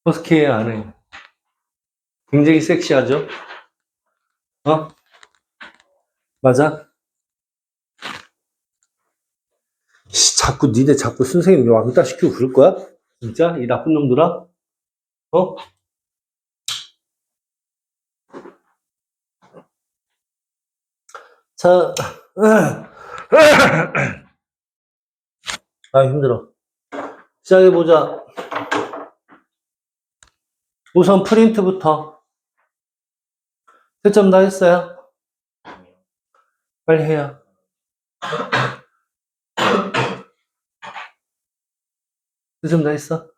허스키의 아내. 굉장히 섹시하죠? 어? 맞아? 자꾸 니네 자꾸 선생님 왕따 시키고 그럴 거야? 진짜? 이 나쁜 놈들아? 어? 자, 아, 힘들어. 시작해보자. 우선 프린트부터. 채점 다 했어요? 빨리 해요. 채점 다 했어?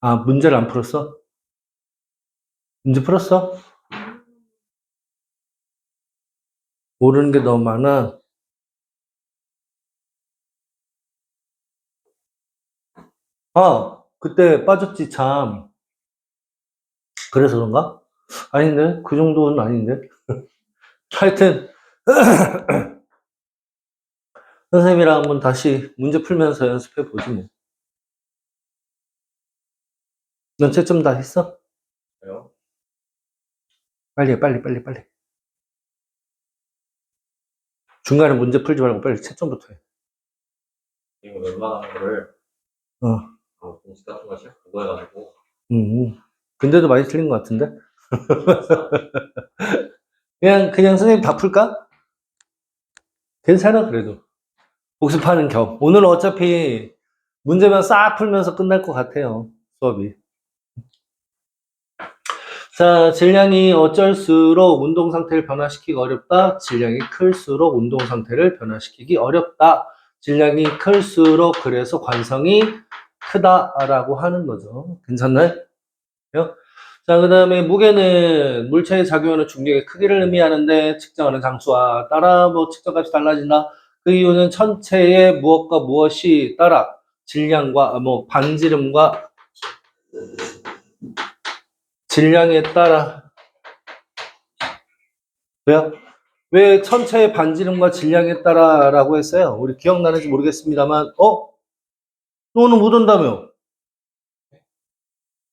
아, 문제를 안 풀었어? 문제 풀었어? 모르는 게 너무 많아. 아, 그때 빠졌지, 참. 그래서 그런가? 아닌데? 그 정도는 아닌데? 하여튼, 선생님이랑 한번 다시 문제 풀면서 연습해 보지 뭐. 넌 채점 다 했어? 왜요? 빨리 해, 빨리, 빨리, 빨리. 중간에 문제 풀지 말고 빨리 채점부터 해. 이거 웬만한 거를 어, 공식 같은 거 책 보고 해가지고 근데도 많이 틀린 것 같은데? 그냥 선생님 다 풀까? 괜찮아, 그래도. 복습하는 겸. 오늘 어차피 문제만 싹 풀면서 끝날 것 같아요, 수업이. 자, 질량이 어쩔수록 운동 상태를 변화시키기 어렵다. 질량이 클수록 운동 상태를 변화시키기 어렵다. 질량이 클수록 그래서 관성이 크다라고 하는 거죠. 괜찮나요? 자, 그 다음에 무게는 물체에 작용하는 중력의 크기를 의미하는데 측정하는 장수와 따라 측정값이 달라진다. 그 이유는 천체의 무엇과 무엇이 따라 질량과 반지름과 질량에 따라 왜요? 왜 천체의 반지름과 질량에 따라라고 했어요? 우리 기억나는지 모르겠습니다만 너는 못 온다며?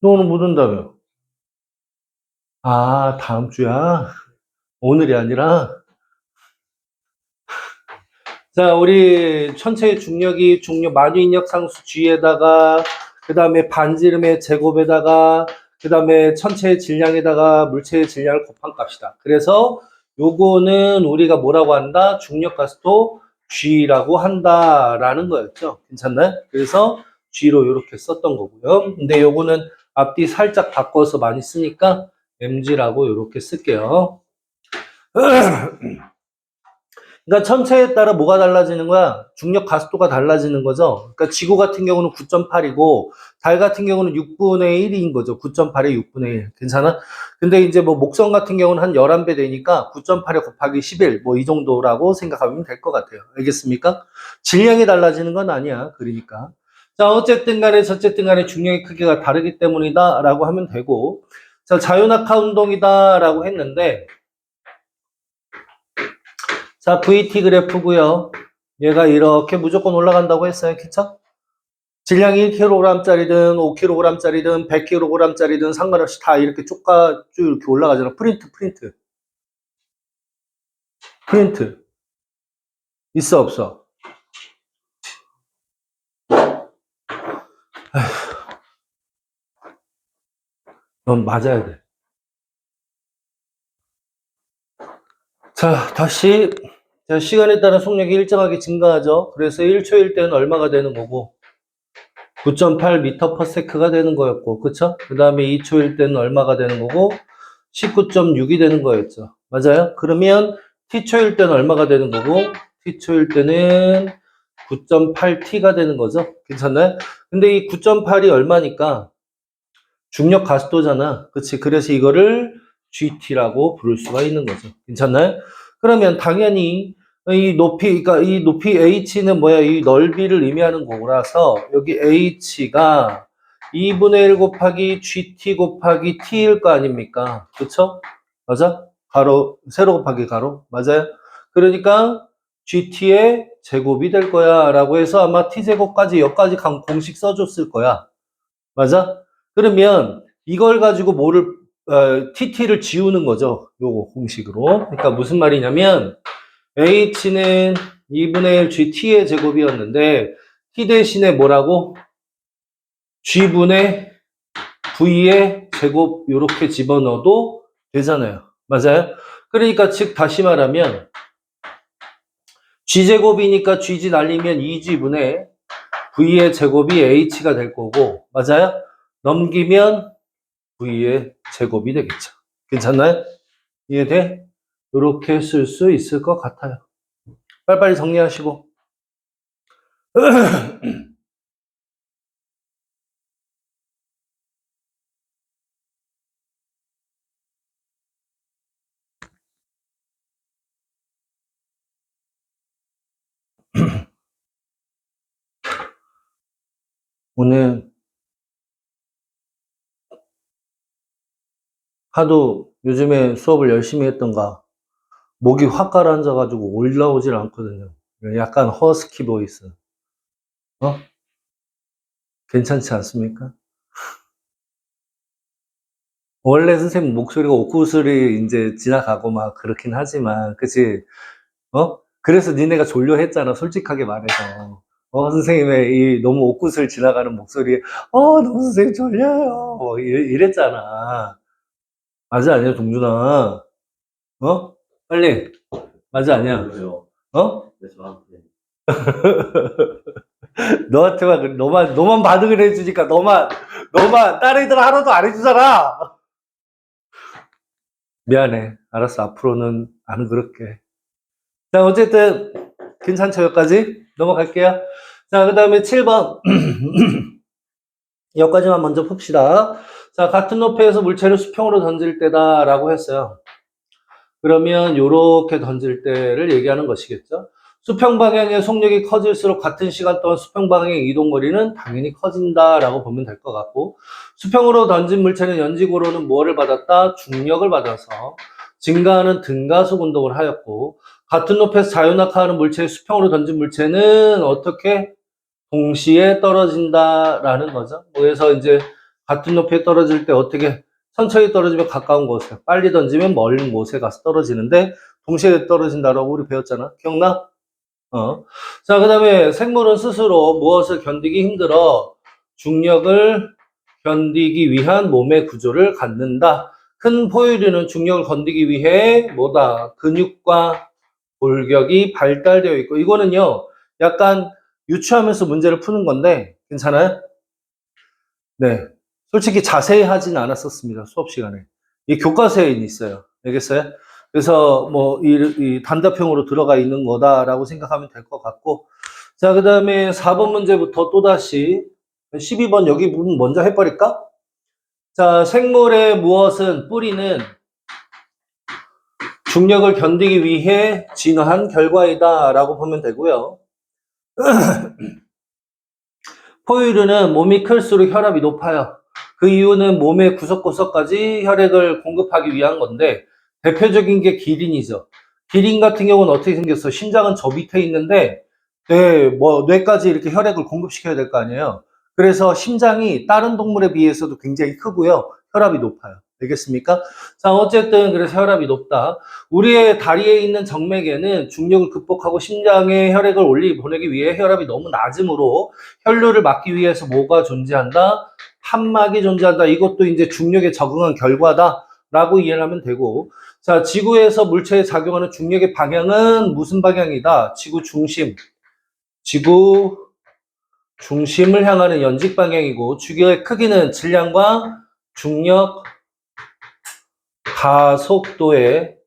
너는 못 온다며? 아, 다음 주야? 오늘이 아니라? 자, 우리 천체의 중력이 중력 만유인력 상수 g에다가 그 다음에 반지름의 제곱에다가 그 다음에 천체의 질량에다가 물체의 질량을 곱한 값이다. 그래서 요거는 우리가 뭐라고 한다? 중력 가속도 g라고 한다라는 거였죠. 괜찮나요? 그래서 g로 이렇게 썼던 거고요. 근데 요거는 앞뒤 살짝 바꿔서 많이 쓰니까 mg라고 이렇게 쓸게요. 그러니까 천체에 따라 뭐가 달라지는 거야? 중력 가속도가 달라지는 거죠. 그러니까 지구 같은 경우는 9.8이고 달 같은 경우는 6분의 1인 거죠. 9.8에 6분의 1. 괜찮아? 근데 이제 목성 같은 경우는 한 11배 되니까 9.8에 곱하기 11 이 정도라고 생각하면 될 것 같아요. 알겠습니까? 질량이 달라지는 건 아니야. 그러니까. 자, 어쨌든 간에 중력의 크기가 다르기 때문이다라고 하면 되고 자, 자유낙하 운동이다라고 했는데 자, VT 그래프고요. 얘가 이렇게 무조건 올라간다고 했어요. 그쵸? 질량이 1kg짜리든 5kg짜리든 100kg짜리든 상관없이 다 이렇게 쭉 이렇게 올라가잖아. 프린트. 있어, 없어? 넌 맞아야 돼. 자, 다시. 자, 시간에 따라 속력이 일정하게 증가하죠. 그래서 1초일 때는 얼마가 되는 거고, 9.8m/s가 되는 거였고, 그쵸? 그 다음에 2초일 때는 얼마가 되는 거고, 19.6이 되는 거였죠. 맞아요? 그러면 t초일 때는 얼마가 되는 거고, t초일 때는 9.8t가 되는 거죠. 괜찮나요? 근데 이 9.8이 얼마니까? 중력 가속도잖아. 그치? 그래서 이거를 GT라고 부를 수가 있는 거죠. 괜찮나요? 그러면 당연히 그러니까 이 높이 H는 뭐야? 이 넓이를 의미하는 거라서 여기 H가 2분의 1 곱하기 GT 곱하기 T일 거 아닙니까? 그쵸? 맞아? 가로, 세로 곱하기 가로. 맞아요? 그러니까 GT의 제곱이 될 거야. 라고 해서 아마 T제곱까지 여기까지 공식 써줬을 거야. 맞아? 그러면 이걸 가지고 TT를 지우는 거죠. 요거 공식으로. 그러니까 무슨 말이냐면 H는 2분의 1 GT의 제곱이었는데 T 대신에 뭐라고? G분의 V의 제곱 요렇게 집어넣어도 되잖아요. 맞아요? 그러니까 즉 다시 말하면 G제곱이니까 GG 날리면 2G분의 V의 제곱이 H가 될 거고 맞아요? 넘기면 V의 제곱이 되겠죠. 괜찮나요? 이해돼? 이렇게 쓸 수 있을 것 같아요. 빨리빨리 정리하시고. 오늘 하도 요즘에 수업을 열심히 했던가 목이 확 가라앉아가지고 올라오질 않거든요. 약간 허스키 보이스. 어? 괜찮지 않습니까? 원래 선생님 목소리가 옥구슬이 이제 지나가고 막 그렇긴 하지만, 그치? 어? 그래서 니네가 졸려 했잖아, 솔직하게 말해서. 선생님의 이 너무 옥구슬 지나가는 목소리에, 너무 선생님 졸려요. 뭐 이랬잖아. 맞아, 아니야, 동준아? 어? 빨리. 맞아, 아니야? 그래요. 어? 네, 저한테. 너만 반응을 해주니까, 다른 애들 하나도 안 해주잖아. 미안해. 알았어. 앞으로는 안 그럴게. 자, 어쨌든, 괜찮죠, 여기까지? 넘어갈게요. 자, 그 다음에 7번. 여기까지만 먼저 풉시다. 자, 같은 높이에서 물체를 수평으로 던질 때다라고 했어요. 그러면 요렇게 던질 때를 얘기하는 것이겠죠. 수평 방향의 속력이 커질수록 같은 시간 동안 수평 방향의 이동거리는 당연히 커진다라고 보면 될 것 같고, 수평으로 던진 물체는 연직으로는 뭐를 받았다? 중력을 받아서 증가하는 등가속 운동을 하였고, 같은 높이에서 자유낙하하는 물체의 수평으로 던진 물체는 어떻게? 동시에 떨어진다라는 거죠. 그래서 이제 같은 높이에 떨어질 때 어떻게 천천히 떨어지면 가까운 곳에, 빨리 던지면 멀은 곳에 가서 떨어지는데 동시에 떨어진다라고 우리 배웠잖아. 기억나? 자, 그 다음에 생물은 스스로 무엇을 견디기 힘들어 중력을 견디기 위한 몸의 구조를 갖는다. 큰 포유류는 중력을 견디기 위해 뭐다? 근육과 골격이 발달되어 있고, 이거는요, 약간 유추하면서 문제를 푸는 건데, 괜찮아요? 네. 솔직히 자세히 하진 않았었습니다, 수업 시간에. 이 교과서에 있어요. 알겠어요? 그래서 뭐, 이 단답형으로 들어가 있는 거다라고 생각하면 될 것 같고. 자, 그 다음에 4번 문제부터 또다시 12번 여기 부분 먼저 해버릴까? 자, 생물의 무엇은 뿌리는 중력을 견디기 위해 진화한 결과이다 라고 보면 되고요. 포유류는 몸이 클수록 혈압이 높아요. 그 이유는 몸의 구석구석까지 혈액을 공급하기 위한 건데, 대표적인 게 기린이죠. 기린 같은 경우는 어떻게 생겼어? 심장은 저 밑에 있는데 뇌까지 이렇게 혈액을 공급시켜야 될 거 아니에요. 그래서 심장이 다른 동물에 비해서도 굉장히 크고요. 혈압이 높아요. 알겠습니까? 자, 어쨌든 그래서 혈압이 높다. 우리의 다리에 있는 정맥에는 중력을 극복하고 심장에 혈액을 보내기 위해 혈압이 너무 낮으므로 혈류를 막기 위해서 뭐가 존재한다? 판막이 존재한다. 이것도 이제 중력에 적응한 결과다라고 이해를 하면 되고, 자, 지구에서 물체에 작용하는 중력의 방향은 무슨 방향이다? 지구 중심을 향하는 연직 방향이고, 중력의 크기는 질량과 중력 가속도의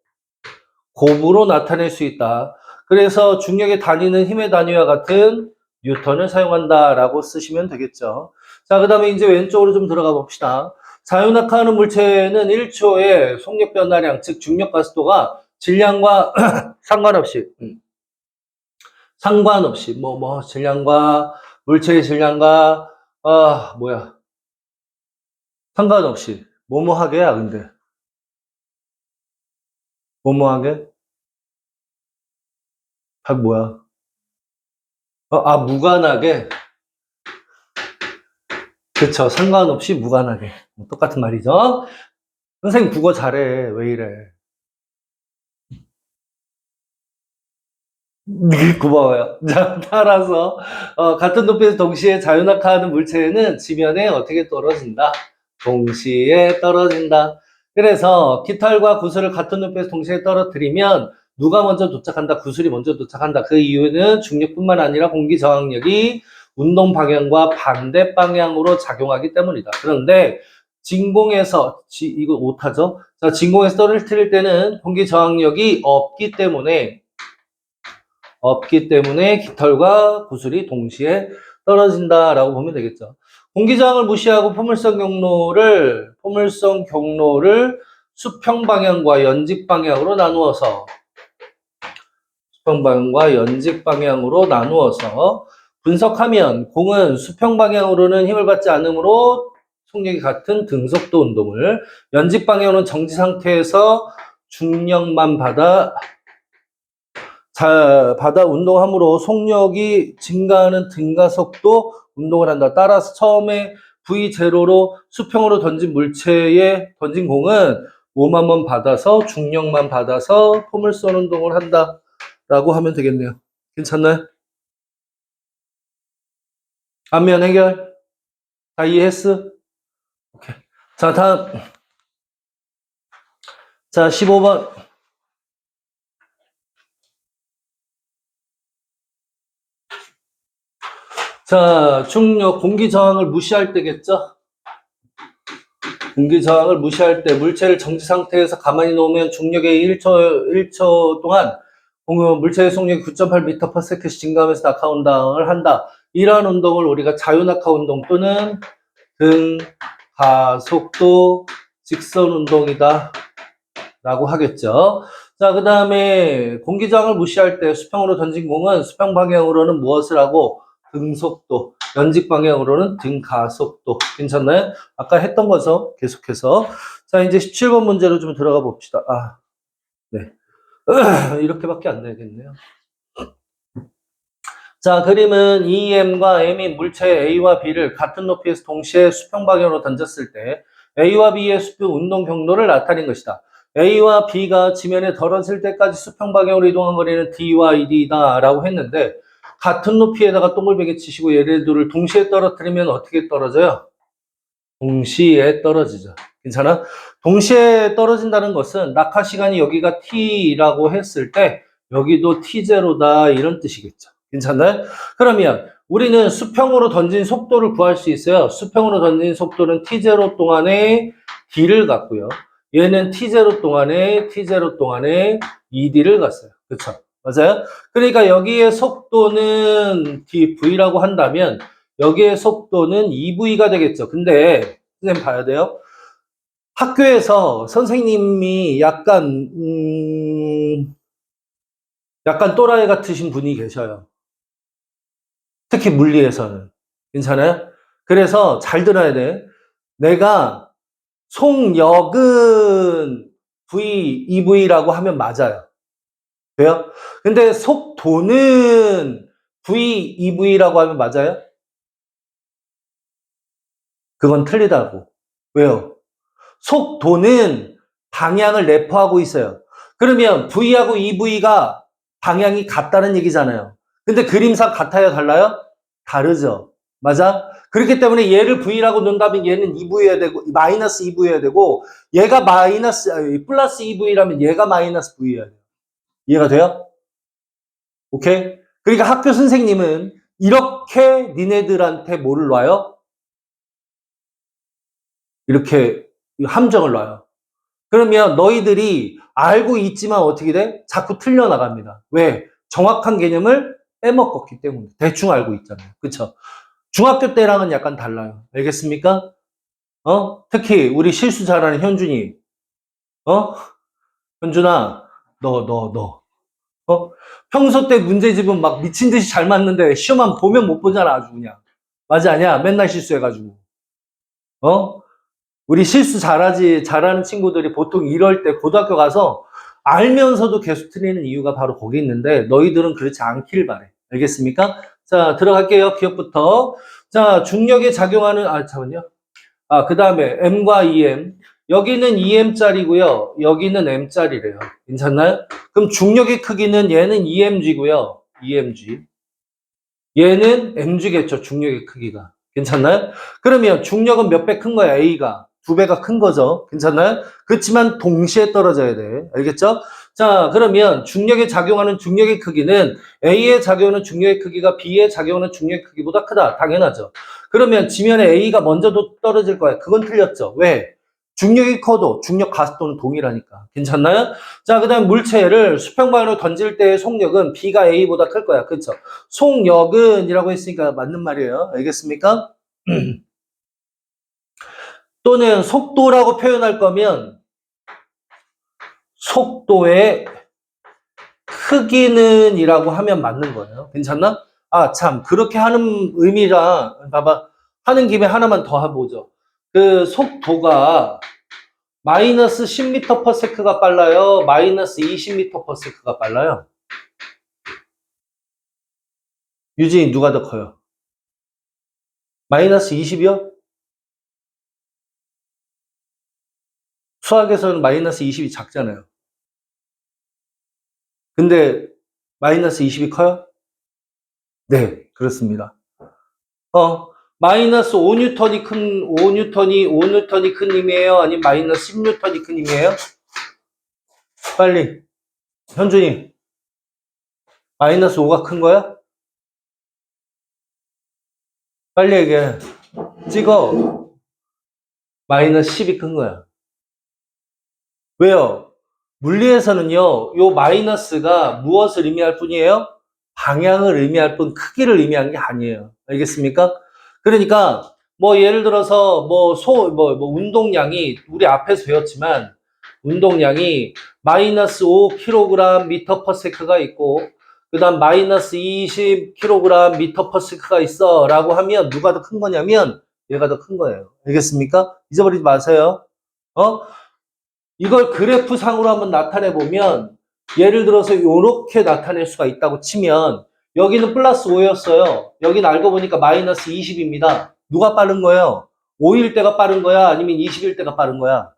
곱으로 나타낼 수 있다. 그래서 중력의 단위는 힘의 단위와 같은 뉴턴을 사용한다라고 쓰시면 되겠죠. 자, 그 다음에 이제 왼쪽으로 좀 들어가 봅시다. 자유낙하하는 물체는 1초의 속력 변화량, 즉 중력 가속도가 질량과 상관없이 질량과 물체의 질량과 상관없이 뭐뭐하게야. 근데 뭐뭐하게? 답 뭐야? 무관하게. 그쵸. 상관없이 무관하게. 똑같은 말이죠. 선생님 국어 잘해. 왜 이래? 고마워요. 자, 따라서 같은 높이에서 동시에 자유낙하하는 물체는 지면에 어떻게 떨어진다? 동시에 떨어진다. 그래서 깃털과 구슬을 같은 높이에서 동시에 떨어뜨리면 누가 먼저 도착한다? 구슬이 먼저 도착한다. 그 이유는 중력뿐만 아니라 공기 저항력이 운동 방향과 반대 방향으로 작용하기 때문이다. 그런데 진공에서 이거 오타죠? 자, 진공에서 떨어뜨릴 때는 공기 저항력이 없기 때문에 깃털과 구슬이 동시에 떨어진다라고 보면 되겠죠. 공기저항을 무시하고 포물선 경로를 수평 방향과 연직 방향으로 나누어서 분석하면 공은 수평 방향으로는 힘을 받지 않으므로 속력이 같은 등속도 운동을, 연직 방향으로는 정지 상태에서 중력만 받아 운동함으로 속력이 증가하는 등가속도 운동을 한다. 따라서 처음에 V0로 수평으로 던진 물체에 던진 공은 뭐만 받아서 중력만 받아서 포물선 운동을 한다 라고 하면 되겠네요. 괜찮나요? 앞면 해결 다 이해했어? 오케이. 자, 다음. 자, 15번. 자, 중력, 공기 저항을 무시할 때겠죠? 공기 저항을 무시할 때 물체를 정지 상태에서 가만히 놓으면 중력의 1초 동안 물체의 속력이 9.8m/s씩 증가하면서 낙하 운동을 한다. 이러한 운동을 우리가 자유낙하 운동 또는 등가속도 직선 운동이다 라고 하겠죠. 자, 그 다음에 공기 저항을 무시할 때 수평으로 던진 공은 수평 방향으로는 무엇을 하고 등속도, 연직 방향으로는 등가속도. 괜찮나요? 아까 했던 거죠. 계속해서. 자, 이제 17번 문제로 좀 들어가 봅시다. 네. 이렇게밖에 안 되겠네요. 자, 그림은 EM과 M이 물체 A와 B를 같은 높이에서 동시에 수평 방향으로 던졌을 때 A와 B의 수평 운동 경로를 나타낸 것이다. A와 B가 지면에 덜어질 때까지 수평 방향으로 이동한 거리는 D와 ED다 라고 했는데 같은 높이에다가 동글베개 치시고 얘네 둘을 동시에 떨어뜨리면 어떻게 떨어져요? 동시에 떨어지죠. 괜찮아? 동시에 떨어진다는 것은 낙하 시간이 여기가 T라고 했을 때 여기도 T0다 이런 뜻이겠죠. 괜찮나요? 그러면 우리는 수평으로 던진 속도를 구할 수 있어요. 수평으로 던진 속도는 T0 동안에 D를 갖고요. 얘는 T0 동안에 ED를 갔어요. 그렇죠? 맞아요? 그러니까 여기에 속도는 V라고 한다면 여기에 속도는 EV가 되겠죠. 근데 선생님 봐야 돼요. 학교에서 선생님이 약간 또라이 같으신 분이 계셔요. 특히 물리에서는. 괜찮아요? 그래서 잘 들어야 돼. 내가 속력은 EV라고 하면 맞아요. 돼요? 근데 속도는 EV라고 하면 맞아요? 그건 틀리다고. 왜요? 속도는 방향을 내포하고 있어요. 그러면 V하고 EV가 방향이 같다는 얘기잖아요. 근데 그림상 같아요? 달라요? 다르죠. 맞아? 그렇기 때문에 얘를 V라고 놓는다면 얘는 EV여야 되고, 마이너스 EV여야 되고, 얘가 플러스 EV라면 얘가 마이너스 V여야 돼요. 이해가 돼요? 오케이? 그러니까 학교 선생님은 이렇게 니네들한테 뭐를 놔요? 이렇게 함정을 놔요. 그러면 너희들이 알고 있지만 어떻게 돼? 자꾸 틀려나갑니다. 왜? 정확한 개념을 빼먹었기 때문에. 대충 알고 있잖아요. 그쵸? 중학교 때랑은 약간 달라요. 알겠습니까? 특히 우리 실수 잘하는 현준이. 현준아, 너. 평소 때 문제집은 막 미친 듯이 잘 맞는데 시험만 보면 못 보잖아, 아주 그냥. 맞아, 아니야? 맨날 실수해가지고. 우리 실수 잘하는 친구들이 보통 이럴 때 고등학교 가서 알면서도 계속 틀리는 이유가 바로 거기 있는데 너희들은 그렇지 않길 바래. 알겠습니까? 자, 들어갈게요. 기억부터. 자, 중력에 작용하는, 잠깐만요. 그 다음에 M과 EM. 여기는 EM짜리고요. 여기는 M짜리래요. 괜찮나요? 그럼 중력의 크기는 얘는 EMG고요. EMG. 얘는 mg겠죠. 중력의 크기가. 괜찮나요? 그러면 중력은 몇 배 큰 거야? A가. 2배가 큰 거죠. 괜찮나요? 그렇지만 동시에 떨어져야 돼. 알겠죠? 자, 그러면 중력에 작용하는 중력의 크기는 A에 작용하는 중력의 크기가 B에 작용하는 중력의 크기보다 크다. 당연하죠. 그러면 지면에 A가 먼저 떨어질 거야. 그건 틀렸죠. 왜? 중력이 커도 중력 가속도는 동일하니까. 괜찮나요? 자, 그 다음 물체를 수평방향으로 던질 때의 속력은 B가 A보다 클 거야. 그렇죠? 속력은 이라고 했으니까 맞는 말이에요. 알겠습니까? 또는 속도라고 표현할 거면 속도의 크기는 이라고 하면 맞는 거예요. 괜찮나? 참 그렇게 하는 의미라 봐봐. 하는 김에 하나만 더 해보죠. 그 속도가 마이너스 10m/s가 빨라요? 마이너스 20m/s가 빨라요? 유진이 누가 더 커요? 마이너스 20이요? 수학에서는 마이너스 20이 작잖아요. 근데 마이너스 20이 커요? 네, 그렇습니다. 마이너스 5뉴턴이 큰 힘이에요? 아니면 마이너스 10뉴턴이 큰 힘이에요? 빨리. 현준이, 마이너스 5가 큰 거야? 빨리 얘기해. 찍어. 마이너스 10이 큰 거야. 왜요? 물리에서는요, 요 마이너스가 무엇을 의미할 뿐이에요? 방향을 의미할 뿐 크기를 의미하는 게 아니에요. 알겠습니까? 그러니까 뭐 예를 들어서 운동량이 우리 앞에서 배웠지만 운동량이 마이너스 5kg 미터 퍼 세크가 있고 그다음 마이너스 20kg 미터 퍼 세크가 있어 라고 하면 누가 더 큰 거냐면 얘가 더 큰 거예요. 알겠습니까? 잊어버리지 마세요. 이걸 그래프 상으로 한번 나타내 보면 예를 들어서 이렇게 나타낼 수가 있다고 치면 여기는 플러스 5였어요. 여기는 알고 보니까 마이너스 20입니다. 누가 빠른 거예요? 5일 때가 빠른 거야? 아니면 20일 때가 빠른 거야?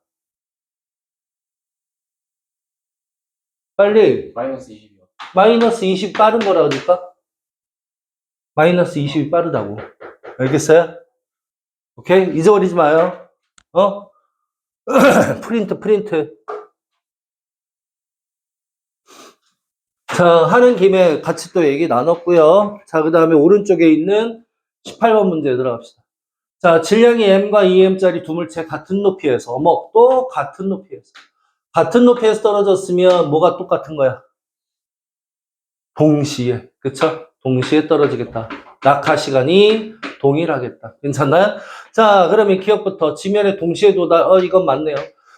빨리. 마이너스 20이요. 마이너스 20 빠른 거라 그러니까? 마이너스 20이 빠르다고. 알겠어요? 오케이? 잊어버리지 마요. 프린트. 자, 하는 김에 같이 또 얘기 나눴고요. 자, 그 다음에 오른쪽에 있는 18번 문제 들어갑시다. 자, 질량이 m과 2m짜리 두 물체 같은 높이에서, 또 같은 높이에서. 같은 높이에서 떨어졌으면 뭐가 똑같은 거야? 동시에. 그쵸? 동시에 떨어지겠다. 낙하 시간이 동일하겠다. 괜찮나요? 자, 그러면 기억부터 지면에 동시에 이건 맞네요.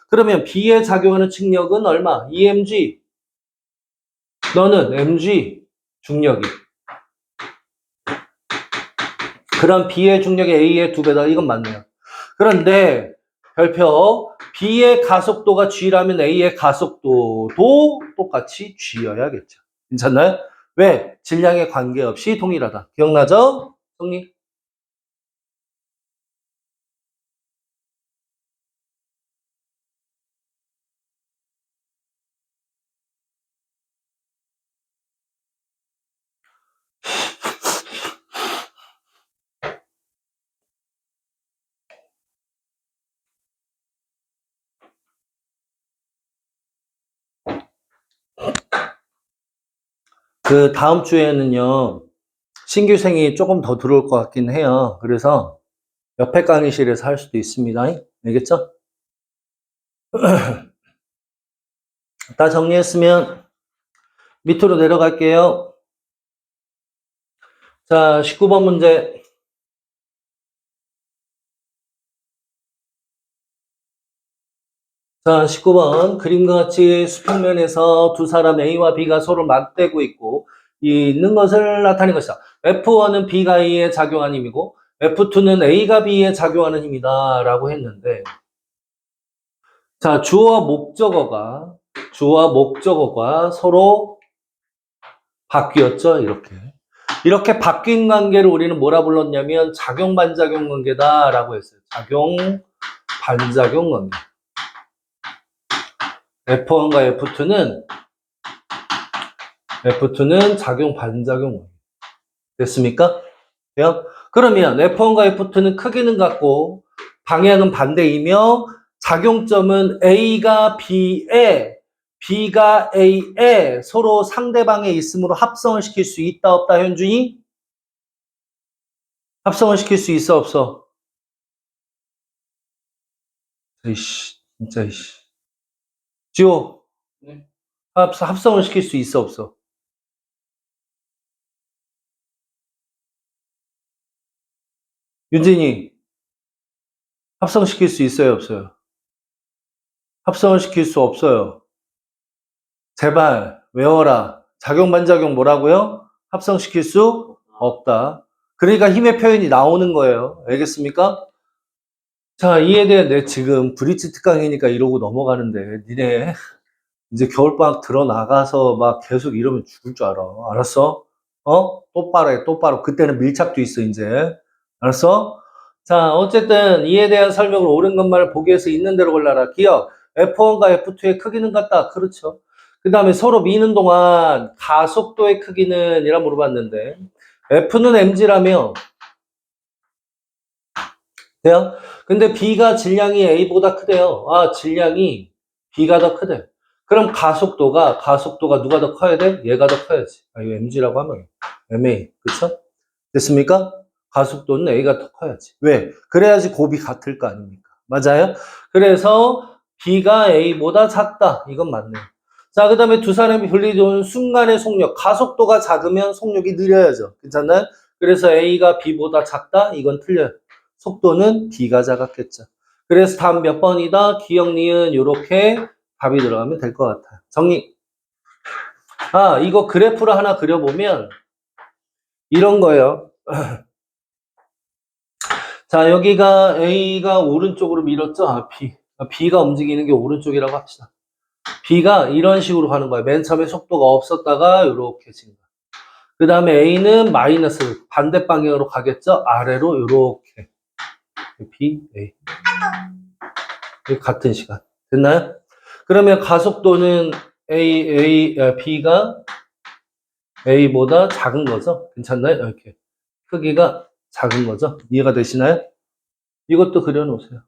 그러면 B에 작용하는 측력은 얼마? 2mg. 너는 mg 중력이. 그럼 B의 중력이 A의 2배다. 이건 맞네요. 그런데 별표 B의 가속도가 G라면 A의 가속도도 똑같이 G여야겠죠. 괜찮나요? 왜? 질량에 관계없이 동일하다. 기억나죠? 정리. 그 다음 주에는요. 신규생이 조금 더 들어올 것 같긴 해요. 그래서 옆에 강의실에서 할 수도 있습니다. 알겠죠? 다 정리했으면 밑으로 내려갈게요. 자, 19번 문제. 자, 19번. 그림과 같이 수평면에서 두 사람 A와 B가 서로 맞대고 있는 것을 나타낸 것이다. F1은 B가 A에 작용하는 힘이고 F2는 A가 B에 작용하는 힘이다 라고 했는데 자, 주어와 목적어가 서로 바뀌었죠. 이렇게. 이렇게 바뀐 관계를 우리는 뭐라 불렀냐면 작용 반작용 관계다라고 했어요. 작용 반작용 관계. F1과 F2는 작용 반작용 관계. 됐습니까? 돼요? 그러면 F1과 F2는 크기는 같고 방향은 반대이며 작용점은 A가 B에 B가 A에 서로 상대방에 있으므로 합성을 시킬 수 있다 없다 현준이? 합성을 시킬 수 있어 없어? 이씨 진짜 이씨 지호 네. 합성을 시킬 수 있어 없어? 윤진이 합성시킬 수 있어요 없어요? 합성을 시킬 수 없어요. 제발 외워라. 작용 반작용 뭐라고요? 합성시킬 수 없다. 그러니까 힘의 표현이 나오는 거예요. 알겠습니까? 자, 이에 대해 내 지금 브릿지 특강이니까 이러고 넘어가는데 니네 이제 겨울방학 들어나가서 막 계속 이러면 죽을 줄 알아. 알았어? 똑바로 해, 똑바로. 그때는 밀착도 있어, 이제. 알았어? 자, 어쨌든 이에 대한 설명을 옳은 것만을 보기 위해서 있는 대로 골라라. 기억. F1과 F2의 크기는 같다. 그렇죠. 그 다음에 서로 미는 동안 가속도의 크기는 이라 물어봤는데 F는 mg라며 돼요? 근데 B가 질량이 A보다 크대요. 아, 질량이 B가 더 크대. 그럼 가속도가 누가 더 커야 돼? 얘가 더 커야지. 아, 이거 mg라고 하면 ma. 그쵸? 됐습니까? 가속도는 A가 더 커야지. 왜? 그래야지 곱이 같을 거 아닙니까? 맞아요? 그래서 B가 A보다 작다. 이건 맞네요. 자, 그 다음에 두 사람이 분리되는 순간의 속력. 가속도가 작으면 속력이 느려야죠. 괜찮나요? 그래서 A가 B보다 작다? 이건 틀려요. 속도는 B가 작았겠죠. 그래서 답 몇 번이다? 기억, 니은, 요렇게 답이 들어가면 될 것 같아요. 정리. 아, 이거 그래프를 하나 그려보면 이런 거예요. 자, 여기가 A가 오른쪽으로 밀었죠? 아, B. B가 움직이는 게 오른쪽이라고 합시다. B가 이런 식으로 가는 거야. 맨 처음에 속도가 없었다가 이렇게 지금. 그 다음에 A는 마이너스 반대 방향으로 가겠죠? 아래로 이렇게. B, A. 같은 시간. 됐나요? 그러면 가속도는 B가 A보다 작은 거죠? 괜찮나요? 이렇게. 크기가 작은 거죠? 이해가 되시나요? 이것도 그려놓으세요.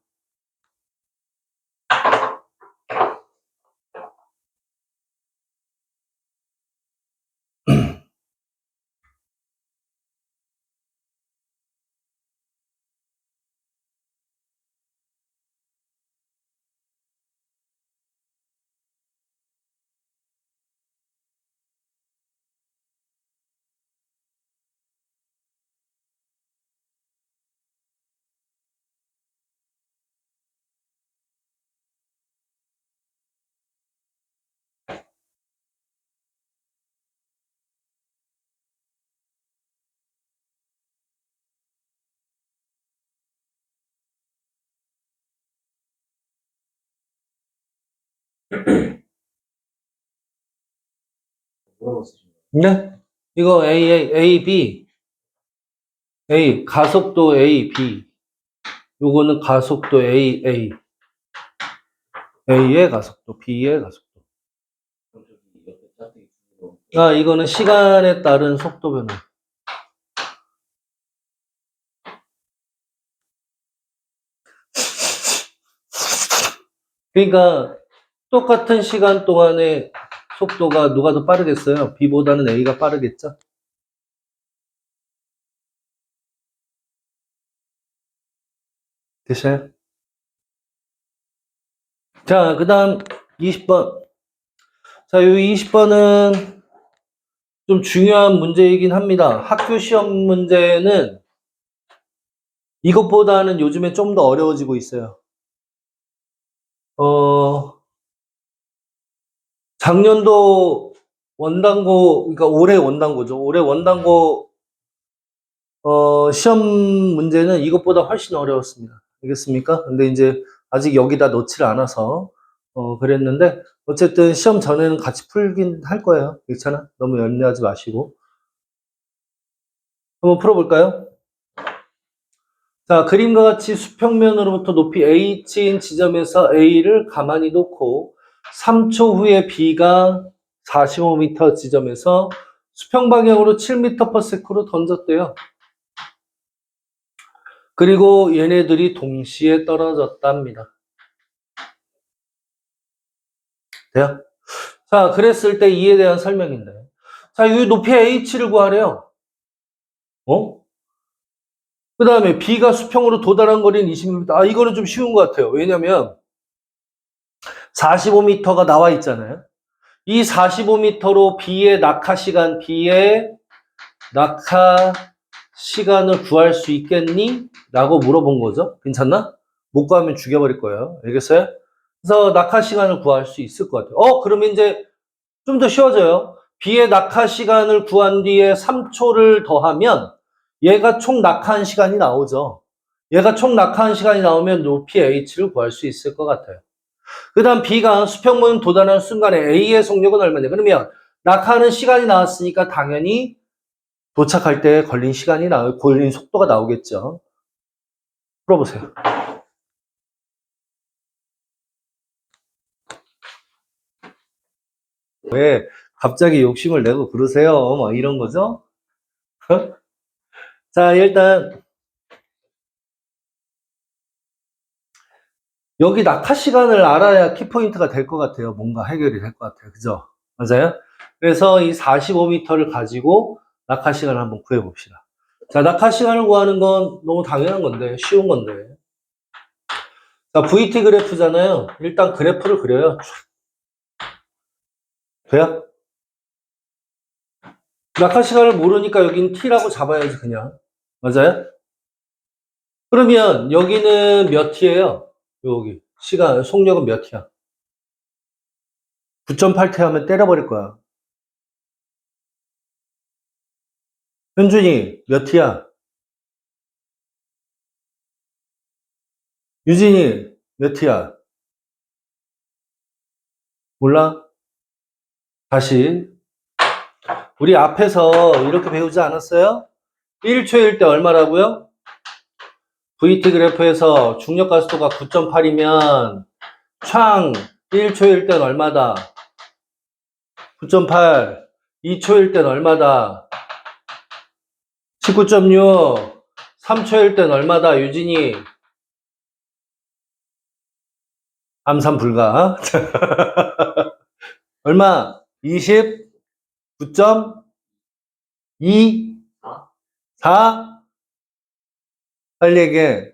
뭐라고 쓰신 거예요? 네? 이거 A, B. A, 가속도 A, B. 요거는 가속도 A, A. A의 가속도, B의 가속도. 그럼 저기 옆에 짝대기 주고 아, 이거는 시간에 따른 속도 변화. 그러니까 똑같은 시간 동안에 속도가 누가 더 빠르겠어요? B보다는 A가 빠르겠죠? 되셔요? 자, 그 다음 20번. 자, 이 20번은 좀 중요한 문제이긴 합니다. 학교 시험 문제는 이것보다는 요즘에 좀 더 어려워지고 있어요. 작년도 원당고, 그러니까 올해 원당고죠. 올해 원당고, 시험 문제는 이것보다 훨씬 어려웠습니다. 알겠습니까? 근데 이제 아직 여기다 넣지를 않아서, 그랬는데, 어쨌든 시험 전에는 같이 풀긴 할 거예요. 괜찮아? 너무 염려하지 마시고. 한번 풀어볼까요? 자, 그림과 같이 수평면으로부터 높이 h인 지점에서 a를 가만히 놓고 3초 후에 b가 45m 지점에서 수평 방향으로 7m/s로 던졌대요. 그리고 얘네들이 동시에 떨어졌답니다. 돼요? 자, 그랬을 때 이에 대한 설명인데. 자, 이 높이 h를 구하래요. 그 다음에 b가 수평으로 도달한 거리는 20m. 아, 이거는 좀 쉬운 것 같아요. 왜냐면 45m가 나와 있잖아요. 이 45m로 b의 낙하 시간을 구할 수 있겠니? 라고 물어본 거죠. 괜찮나? 못 구하면 죽여버릴 거예요. 알겠어요? 그래서 낙하 시간을 구할 수 있을 것 같아요. 그러면 이제 좀 더 쉬워져요. b의 낙하 시간을 구한 뒤에 3초를 더하면 얘가 총 낙하한 시간이 나오죠. 얘가 총 낙하한 시간이 나오면 높이 h를 구할 수 있을 것 같아요. 그 다음 b가 수평문 도달하는 순간에 a의 속력은 얼마냐? 그러면 낙하하는 시간이 나왔으니까 당연히 도착할 때 걸린 속도가 나오겠죠. 풀어보세요. 왜 갑자기 욕심을 내고 그러세요? 뭐 이런 거죠. 자, 일단 여기 낙하 시간을 알아야 키포인트가 될 것 같아요. 뭔가 해결이 될 것 같아요. 그죠? 맞아요? 그래서 이 45m를 가지고 낙하 시간을 한번 구해봅시다. 자, 낙하 시간을 구하는 건 너무 당연한 건데, 쉬운 건데. 자, VT 그래프잖아요. 일단 그래프를 그려요. 돼요? 낙하 시간을 모르니까 여긴 T라고 잡아야지, 그냥. 맞아요? 그러면 여기는 몇 T예요? 여기. 속력은 몇 T야? 9.8T 하면 때려버릴 거야. 현준이, 몇 T야? 유진이, 몇 T야? 몰라? 다시. 우리 앞에서 이렇게 배우지 않았어요? 1초일 때 얼마라고요? VT 그래프에서 중력 가속도가 9.8이면 창 1초일 땐 얼마다? 9.8. 2초일 땐 얼마다? 19.6. 3초일 땐 얼마다? 유진이. 암산 불가. 얼마? 29.2? 4? 빨리 얘기해.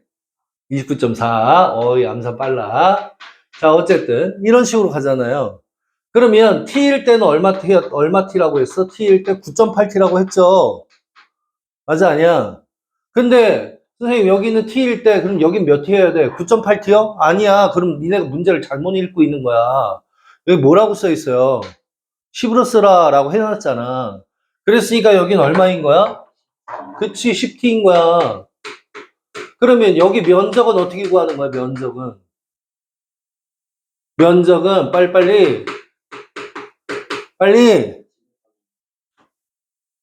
29.4. 어이, 암산 빨라. 자, 어쨌든, 이런 식으로 가잖아요. 그러면 T일 때는 얼마 T라고 했어? T일 때 9.8T라고 했죠. 맞아, 아니야? 근데, 선생님, 여기는 T일 때, 그럼 여긴 몇 T 해야 돼? 9.8T요? 아니야. 그럼 니네가 문제를 잘못 읽고 있는 거야. 여기 뭐라고 써 있어요? 10으로 쓰라 라고 해놨잖아. 그랬으니까 여긴 얼마인 거야? 그치, 10T인 거야. 그러면 여기 면적은 어떻게 구하는 거야, 면적은? 면적은 빨리.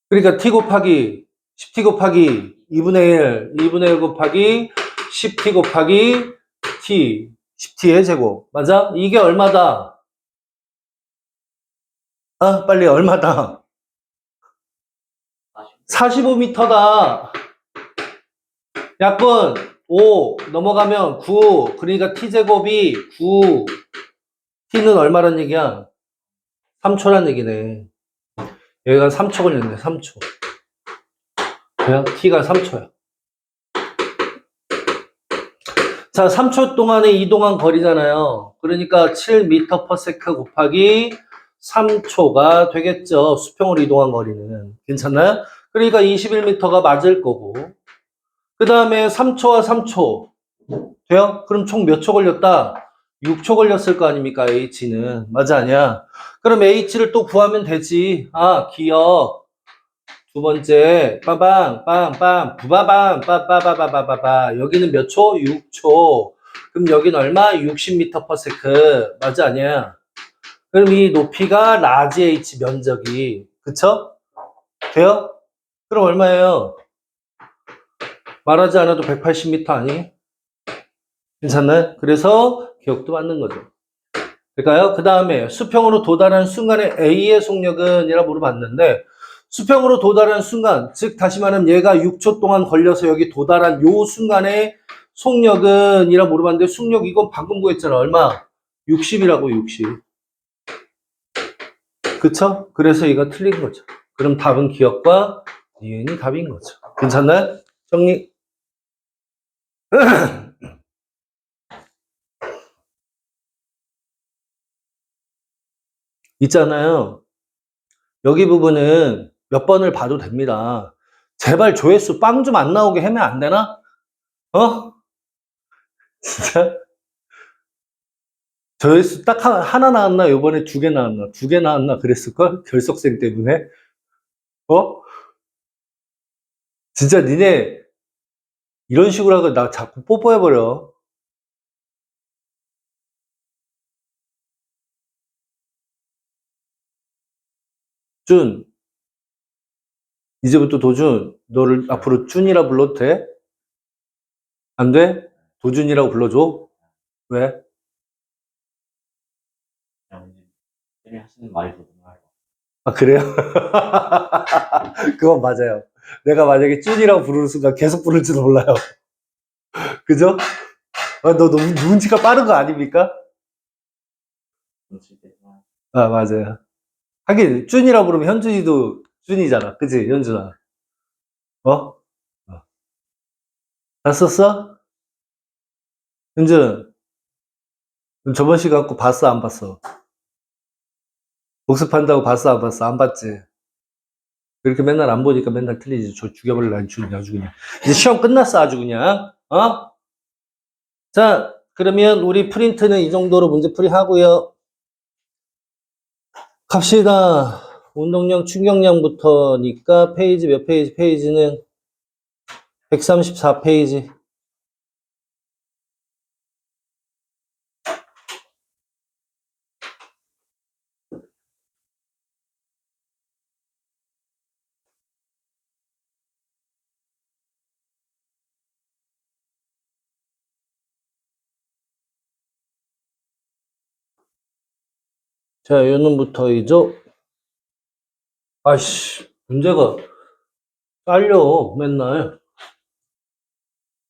그러니까 T 곱하기 10T 곱하기 2분의 1 곱하기 10T 곱하기 T 10T의 제곱. 맞아? 이게 얼마다? 아, 빨리 얼마다? 45m다. 약분 5 넘어가면 9. 그러니까 T제곱이 9. T는 얼마란 얘기야? 3초란 얘기네. 여기가 3초 걸렸네. 3초. 그냥 T가 3초야. 자, 3초 동안에 이동한 거리잖아요. 그러니까 7m/s 곱하기 3초가 되겠죠. 수평으로 이동한 거리는. 괜찮나요? 그러니까 21m가 맞을 거고. 그 다음에 3초와 3초. 돼요? 그럼 총 몇 초 걸렸다? 6초 걸렸을 거 아닙니까? H는. 맞아, 아니야? 그럼 H를 또 구하면 되지. 아, 기억. 두 번째, 빠방, 빵빵, 부바방, 빠빠바바바바바. 여기는 몇 초? 6초. 그럼 여기는 얼마? 60m/s. 맞아, 아니야? 그럼 이 높이가 라지 H 면적이. 그쵸? 돼요? 그럼 얼마예요? 말하지 않아도 180m 아니? 괜찮나요? 그래서 기억도 맞는 거죠. 그러니까요. 그 다음에 수평으로 도달한 순간에 A의 속력은 이라 물어봤는데 수평으로 도달한 순간, 즉 다시 말하면 얘가 6초 동안 걸려서 여기 도달한 요 순간에 속력은 이라 물어봤는데 속력 이건 방금 구했잖아. 얼마? 60이라고 60. 그쵸? 그래서 이거 틀린 거죠. 그럼 답은 기억과 니은이 답인 거죠. 괜찮나요? 정리. 있잖아요. 여기 부분은 몇 번을 봐도 됩니다. 제발 조회수 빵 좀 안 나오게 하면 안 되나? 어? 진짜? 조회수 딱 하나 나왔나? 요번에 두 개 나왔나? 두 개 나왔나? 그랬을걸? 결석생 때문에? 어? 진짜 니네 이런 식으로 하고 나 자꾸 뽀뽀해버려. 준, 이제부터 도준, 너를 앞으로 준이라 불러도 돼? 안 돼? 도준이라고 불러줘? 왜? 그냥 이제 하시는 말이 좋구나. 아, 그래요? 그건 맞아요. 내가 만약에 찐이라고 부르는 순간 계속 부를지도 몰라요. 그죠? 아, 너 너무 눈치가 빠른 거 아닙니까? 눈치 때문에. 아, 맞아요. 하긴, 쭌이라고 부르면 현준이도 쭌이잖아. 그치, 현준아? 어? 다 썼어? 현준, 그럼 저번 시간 거 봤어, 안 봤어? 복습한다고 봤어, 안 봤어? 안 봤지? 그렇게 맨날 안 보니까 맨날 틀리지. 저 죽여버릴래, 아주 그냥. 이제 시험 끝났어, 아주 그냥. 어? 자, 그러면 우리 프린트는 이 정도로 문제풀이 하고요. 갑시다. 운동량, 충격량부터니까 페이지 몇 페이지? 페이지는 134페이지. 자, 요 놈부터이죠. 아이씨, 문제가 깔려, 맨날.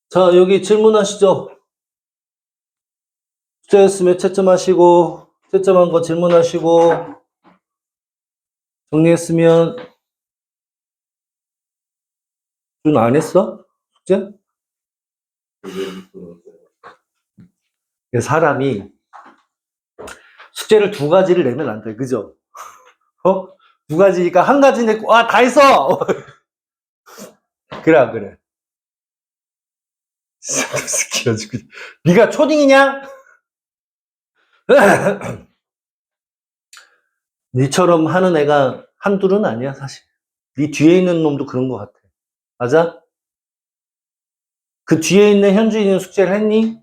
자, 여기 질문하시죠. 숙제했으면 채점하시고, 채점한 거 질문하시고, 정리했으면, 준 안 했어? 숙제? 사람이 숙제를 두 가지를 내면 안 돼, 그죠? 어? 두 가지니까 한 가지 냈고, 아, 다 했어! 그래, 안 그래? 스키가지고. 네가 초딩이냐? 니처럼 하는 애가 한둘은 아니야, 사실. 네 뒤에 있는 놈도 그런 것 같아. 맞아? 그 뒤에 있는 현주인은 숙제를 했니?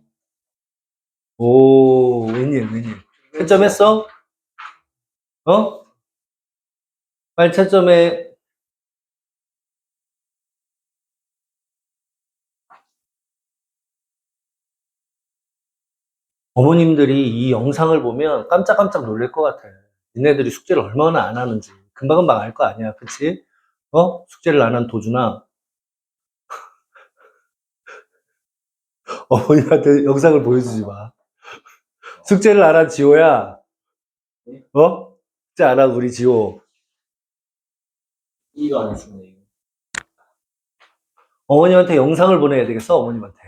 오, 웬일, 웬일. 채점했어? 어? 빨리 채점해. 어머님들이 이 영상을 보면 깜짝깜짝 놀랄 것 같아. 니네들이 숙제를 얼마나 안 하는지. 금방금방 알 거 아니야, 그치? 어? 숙제를 안 한 도준아. 어머님한테 영상을 보여주지 마. 숙제를 안 한 지호야. 어? 숙제 안 한 우리 지호. 이거 안 했습니다. 이거. 어머님한테 영상을 보내야 되겠어, 어머님한테.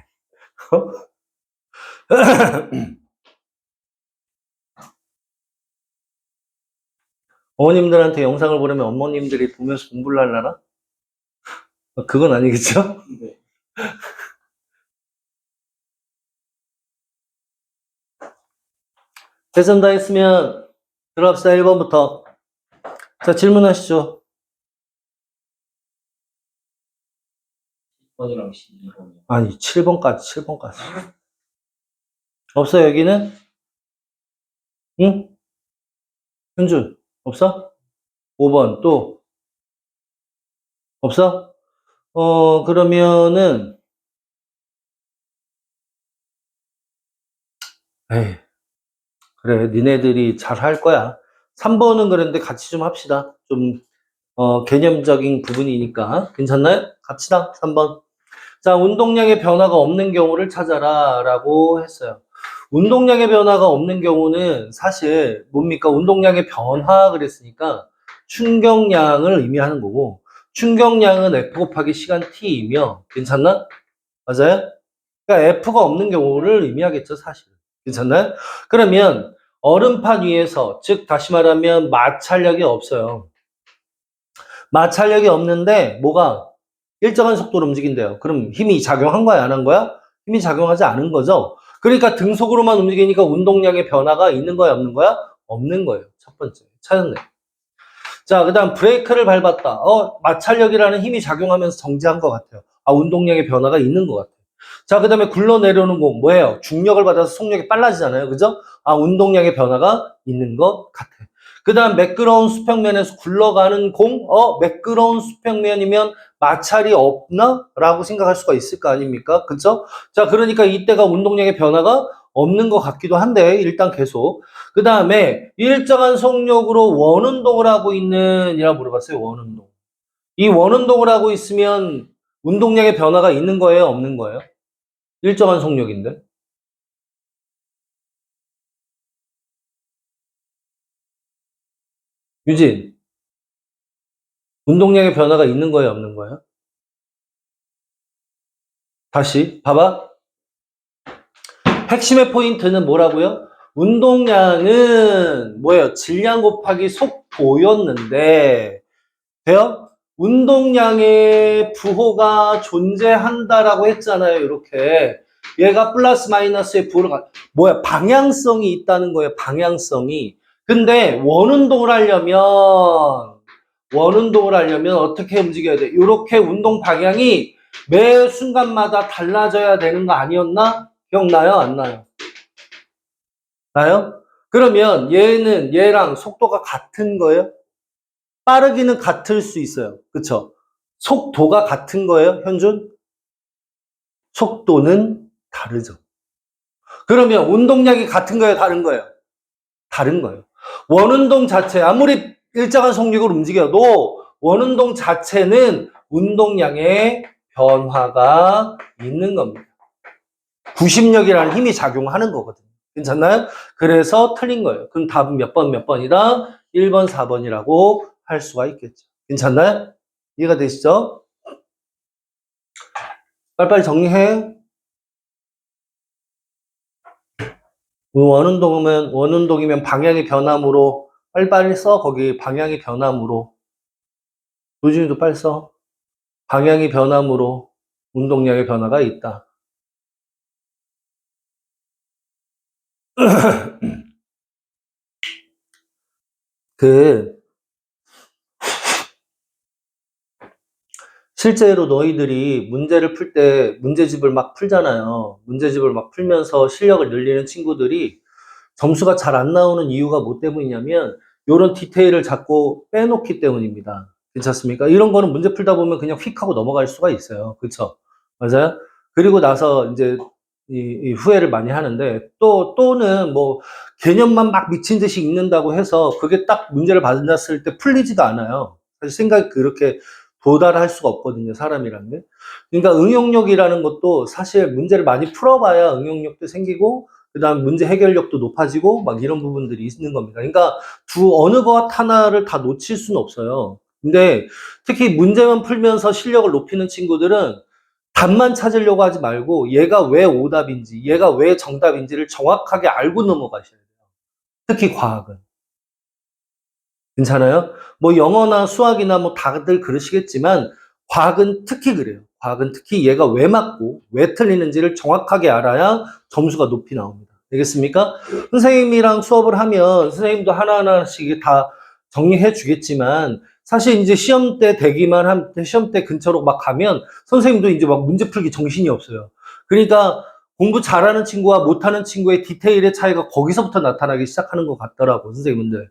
어? 어머님들한테 영상을 보내면 어머님들이 보면서 공부를 하려나? 그건 아니겠죠? 네. 채점 다 했으면 들어갑시다, 1번부터. 자, 질문하시죠. 10번이랑 12번이요. 아니, 7번까지. 없어, 여기는? 응? 현준, 없어? 5번, 또? 없어? 그러면은, 에이, 그래, 니네들이 잘 할 거야. 3번은 그런데 같이 좀 합시다. 좀, 개념적인 부분이니까. 괜찮나요? 갑시다, 3번. 자, 운동량의 변화가 없는 경우를 찾아라 라고 했어요. 운동량의 변화가 없는 경우는 사실 뭡니까? 운동량의 변화 그랬으니까 충격량을 의미하는 거고, 충격량은 F 곱하기 시간 T이며, 괜찮나? 맞아요? 그러니까 F가 없는 경우를 의미하겠죠, 사실은. 괜찮나요? 그러면 얼음판 위에서, 즉 다시 말하면 마찰력이 없어요. 마찰력이 없는데 뭐가 일정한 속도로 움직인대요. 그럼 힘이 작용한 거야, 안 한 거야? 힘이 작용하지 않은 거죠. 그러니까 등속으로만 움직이니까 운동량의 변화가 있는 거야, 없는 거야? 없는 거예요. 첫 번째. 찾았네. 자, 그 다음 브레이크를 밟았다. 마찰력이라는 힘이 작용하면서 정지한 것 같아요. 아, 운동량의 변화가 있는 것 같아요. 자, 그 다음에 굴러내려오는 공 뭐예요? 중력을 받아서 속력이 빨라지잖아요. 그죠? 아, 운동량의 변화가 있는 것 같아. 그 다음 매끄러운 수평면에서 굴러가는 공, 매끄러운 수평면이면 마찰이 없나? 라고 생각할 수가 있을 거 아닙니까? 그죠? 자, 그러니까 이때가 운동량의 변화가 없는 것 같기도 한데, 일단 계속. 그 다음에 일정한 속력으로 원운동을 하고 있는 이라 물어봤어요. 원운동. 이 원운동을 하고 있으면 운동량의 변화가 있는 거예요? 없는 거예요? 일정한 속력인데. 유진, 운동량의 변화가 있는 거예요? 없는 거예요? 다시 봐봐. 핵심의 포인트는 뭐라고요? 운동량은 뭐예요? 질량 곱하기 속도였는데 돼요? 운동량의 부호가 존재한다라고 했잖아요. 이렇게 얘가 플러스 마이너스의 부호를 뭐야? 방향성이 있다는 거예요. 방향성이. 근데 원운동을 하려면 어떻게 움직여야 돼? 이렇게 운동 방향이 매 순간마다 달라져야 되는 거 아니었나? 기억나요? 안 나요? 나요? 그러면 얘는 얘랑 속도가 같은 거예요? 빠르기는 같을 수 있어요. 그쵸? 속도가 같은 거예요, 현준? 속도는 다르죠. 그러면 운동량이 같은 거예요, 다른 거예요? 다른 거예요. 원운동 자체, 아무리 일정한 속력으로 움직여도 원운동 자체는 운동량의 변화가 있는 겁니다. 구심력이라는 힘이 작용하는 거거든요. 괜찮나요? 그래서 틀린 거예요. 그럼 답은 몇 번이다? 1번, 4번이라고 할 수가 있겠죠. 괜찮나요? 이해가 되시죠? 빨리빨리 정리해. 원운동이면 방향이 변함으로 빨리빨리 써. 거기 방향이 변함으로. 도준이도 빨리 써. 방향이 변함으로 운동량의 변화가 있다. 그 실제로 너희들이 문제를 풀 때 문제집을 막 풀잖아요. 문제집을 막 풀면서 실력을 늘리는 친구들이 점수가 잘 안 나오는 이유가 뭐 때문이냐면 이런 디테일을 자꾸 빼놓기 때문입니다. 괜찮습니까? 이런 거는 문제 풀다 보면 그냥 휙 하고 넘어갈 수가 있어요. 그쵸? 맞아요? 그리고 나서 이제 이 후회를 많이 하는데 또는 뭐 개념만 막 미친 듯이 읽는다고 해서 그게 딱 문제를 받았을 때 풀리지도 않아요. 사실 생각이 그렇게 도달할 수가 없거든요, 사람이라는 게. 그러니까 응용력이라는 것도 사실 문제를 많이 풀어봐야 응용력도 생기고 그다음 문제 해결력도 높아지고 막 이런 부분들이 있는 겁니다. 그러니까 어느 것 하나를 다 놓칠 수는 없어요. 근데 특히 문제만 풀면서 실력을 높이는 친구들은 답만 찾으려고 하지 말고 얘가 왜 오답인지, 얘가 왜 정답인지를 정확하게 알고 넘어가셔야 돼요. 특히 과학은. 괜찮아요? 뭐 영어나 수학이나 뭐 다들 그러시겠지만 과학은 특히 그래요. 과학은 특히 얘가 왜 맞고 왜 틀리는지를 정확하게 알아야 점수가 높이 나옵니다. 되겠습니까? 선생님이랑 수업을 하면 선생님도 하나하나씩 다 정리해 주겠지만 사실 이제 시험 때 되기만 한 시험 때 근처로 막 가면 선생님도 이제 막 문제 풀기 정신이 없어요. 그러니까 공부 잘하는 친구와 못하는 친구의 디테일의 차이가 거기서부터 나타나기 시작하는 것 같더라고, 선생님들.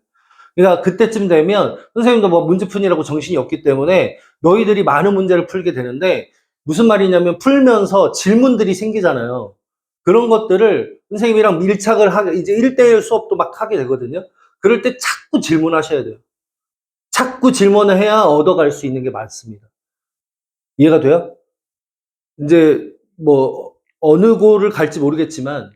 그러니까 그때쯤 되면 선생님도 뭐 문제푼이라고 정신이 없기 때문에 너희들이 많은 문제를 풀게 되는데 무슨 말이냐면 풀면서 질문들이 생기잖아요. 그런 것들을 선생님이랑 밀착을 하게, 이제 1대1 수업도 막 하게 되거든요. 그럴 때 자꾸 질문하셔야 돼요. 자꾸 질문을 해야 얻어갈 수 있는 게 많습니다. 이해가 돼요? 이제 뭐 어느 고를 갈지 모르겠지만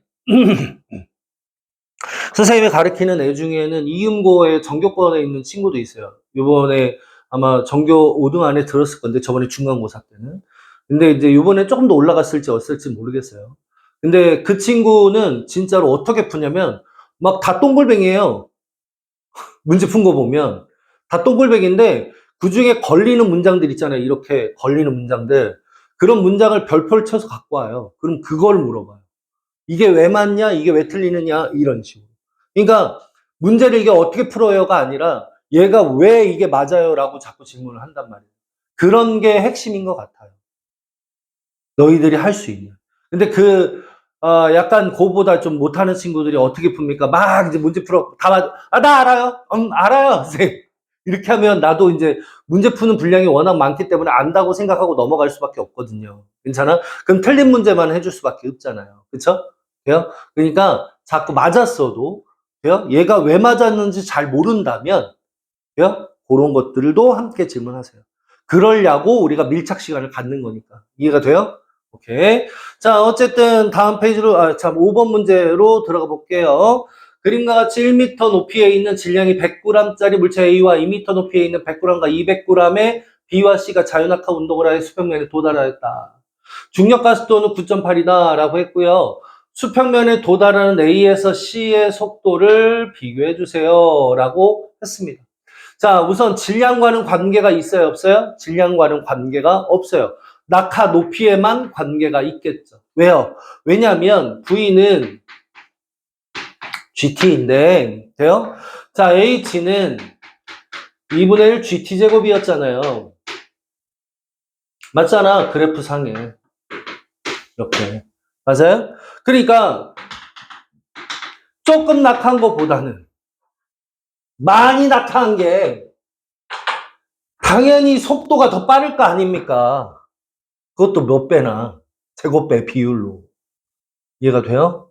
선생님이 가르치는 애 중에는 이음고의 전교권에 있는 친구도 있어요. 요번에 아마 전교 5등 안에 들었을 건데 저번에 중간고사 때는. 근데 이제 요번에 조금 더 올라갔을지 어떨지 모르겠어요. 근데 그 친구는 진짜로 어떻게 푸냐면 막 다 동글뱅이에요. 문제 푼 거 보면 다 동글뱅인데 그 중에 걸리는 문장들 있잖아요. 이렇게 걸리는 문장들. 그런 문장을 별표를 쳐서 갖고 와요. 그럼 그걸 물어봐요. 이게 왜 맞냐? 이게 왜 틀리느냐? 이런 식으로. 그러니까 문제를 이게 어떻게 풀어요가 아니라 얘가 왜 이게 맞아요라고 자꾸 질문을 한단 말이에요. 그런 게 핵심인 것 같아요. 너희들이 할 수 있는. 근데 약간 그보다 좀 못하는 친구들이 어떻게 풉니까? 막 이제 문제 풀어. 다 맞아. 아, 나 알아요. 알아요. 선생님. 이렇게 하면 나도 이제 문제 푸는 분량이 워낙 많기 때문에 안다고 생각하고 넘어갈 수밖에 없거든요. 괜찮아? 그럼 틀린 문제만 해줄 수밖에 없잖아요. 그쵸? 돼요? 그러니까 자꾸 맞았어도, 돼요? 얘가 왜 맞았는지 잘 모른다면, 돼요? 그런 것들도 함께 질문하세요. 그러려고 우리가 밀착 시간을 갖는 거니까. 이해가 돼요? 오케이. 자, 어쨌든 다음 페이지로, 참, 5번 문제로 들어가 볼게요. 그림과 같이 1m 높이에 있는 질량이 100g짜리 물체 A와 2m 높이에 있는 100g과 200g의 B와 C가 자유낙하 운동을 하여 수평면에 도달하였다. 중력 가속도는 9.8이다 라고 했고요. 수평면에 도달하는 A에서 C의 속도를 비교해 주세요 라고 했습니다. 자, 우선 질량과는 관계가 있어요, 없어요? 질량과는 관계가 없어요. 낙하 높이에만 관계가 있겠죠. 왜요? 왜냐하면 V는 GT인데, 돼요? 자, H는 2분의 1 GT제곱이었잖아요. 맞잖아, 그래프 상에. 이렇게. 맞아요? 그러니까 조금 낙하한 것보다는 많이 낙하한 게 당연히 속도가 더 빠를 거 아닙니까? 그것도 몇 배나, 제곱배 비율로. 이해가 돼요?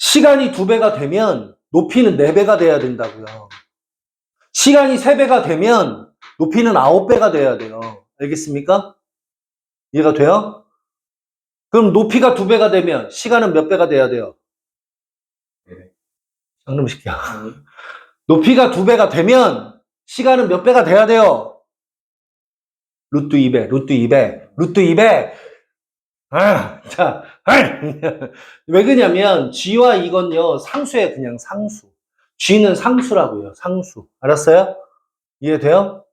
시간이 2배가 되면 높이는 4배가 돼야 된다고요. 시간이 3배가 되면 높이는 9배가 돼야 돼요. 알겠습니까? 이해가 돼요? 그럼 높이가 2배가 되면 시간은 몇 배가 돼야 돼요? 네. 장놈시키야. 아니, 높이가 2배가 되면 시간은 몇 배가 돼야 돼요? 루트 2배, 루트 2배, 루트 2배. 자, 왜 그러냐면 G와 이건요 상수에 그냥 상수. G는 상수라고요. 상수. 알았어요? 이해돼요?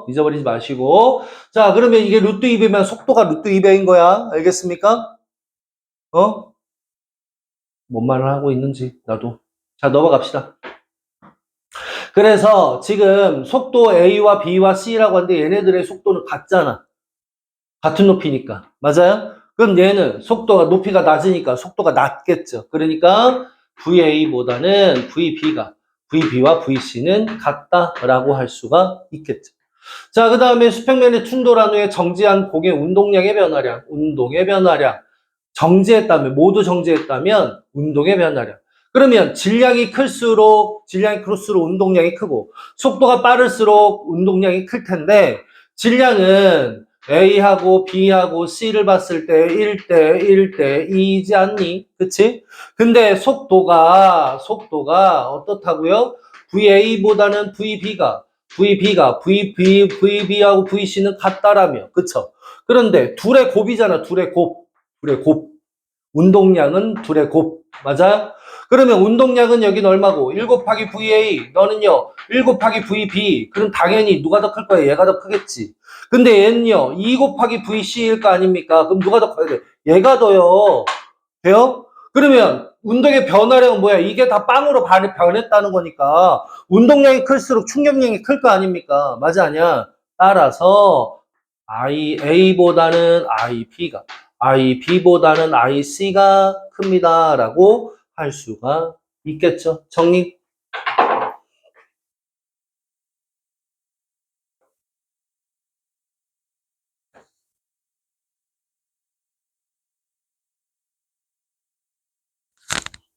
잊어버리지 마시고. 자, 그러면 이게 루트 2배면 속도가 루트 2배인 거야. 알겠습니까? 어? 뭔 말을 하고 있는지 나도. 자, 넘어갑시다. 그래서 지금 속도 A와 B와 C라고 하는데 얘네들의 속도는 같잖아. 같은 높이니까. 맞아요? 그럼 얘는 속도가, 높이가 낮으니까 속도가 낮겠죠. 그러니까 VA보다는 VB와 VC는 같다라고 할 수가 있겠죠. 자, 그 다음에 수평면에 충돌한 후에 정지한 공의 운동량의 변화량, 운동의 변화량. 정지했다면, 모두 정지했다면 운동의 변화량. 그러면 질량이 클수록 운동량이 크고, 속도가 빠를수록 운동량이 클 텐데, 질량은 A하고 B하고 C를 봤을 때 1대 1대 2이지 않니? 그치? 근데 속도가 어떻다고요? VA보다는 VB하고 VC는 같다라며. 그쵸? 그런데 둘의 곱이잖아, 둘의 곱. 둘의 곱. 운동량은 둘의 곱. 맞아요? 그러면 운동량은 여긴 얼마고? 1 곱하기 VA. 너는요, 1 곱하기 VB. 그럼 당연히 누가 더 클 거야? 얘가 더 크겠지. 근데 얘는요, 2 곱하기 VC일 거 아닙니까? 그럼 누가 더 커야 돼? 얘가 더요. 돼요? 그러면 운동의 변화량은 뭐야? 이게 다 빵으로 변했다는 거니까 운동량이 클수록 충격량이 클 거 아닙니까? 맞아, 아니야? 따라서 A보다는 IB보다는 IC가 큽니다. 라고 할 수가 있겠죠. 정리?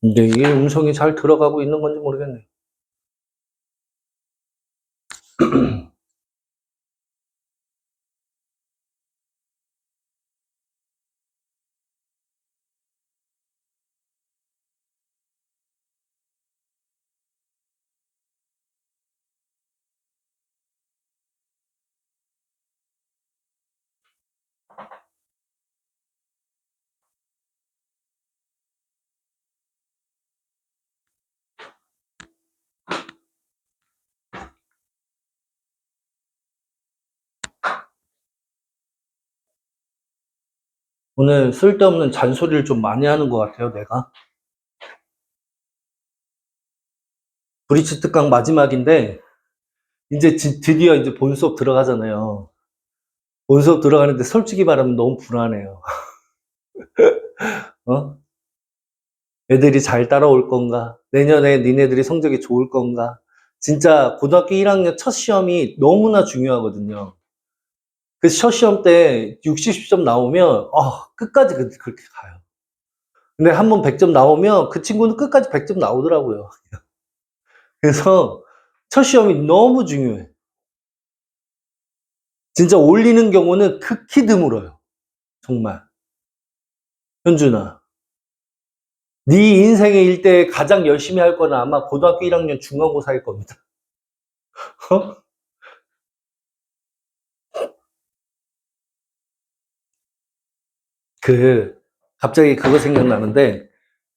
근데 이게 음성이 잘 들어가고 있는 건지 모르겠네. 오늘 쓸데없는 잔소리를 좀 많이 하는 것 같아요, 내가. 브리츠 특강 마지막인데, 이제 드디어 이제 본 수업 들어가잖아요. 본 수업 들어가는데 솔직히 말하면 너무 불안해요. 어? 애들이 잘 따라올 건가? 내년에 니네들이 성적이 좋을 건가? 진짜 고등학교 1학년 첫 시험이 너무나 중요하거든요. 그래서 첫 시험 때 60, 10점 나오면, 끝까지 그렇게 가요. 근데 한 번 100점 나오면 그 친구는 끝까지 100점 나오더라고요. 그래서 첫 시험이 너무 중요해. 진짜 올리는 경우는 극히 드물어요. 정말. 현준아, 네 인생의 일대에 가장 열심히 할 거는 아마 고등학교 1학년 중간고사일 겁니다. 어? 갑자기 그거 생각나는데,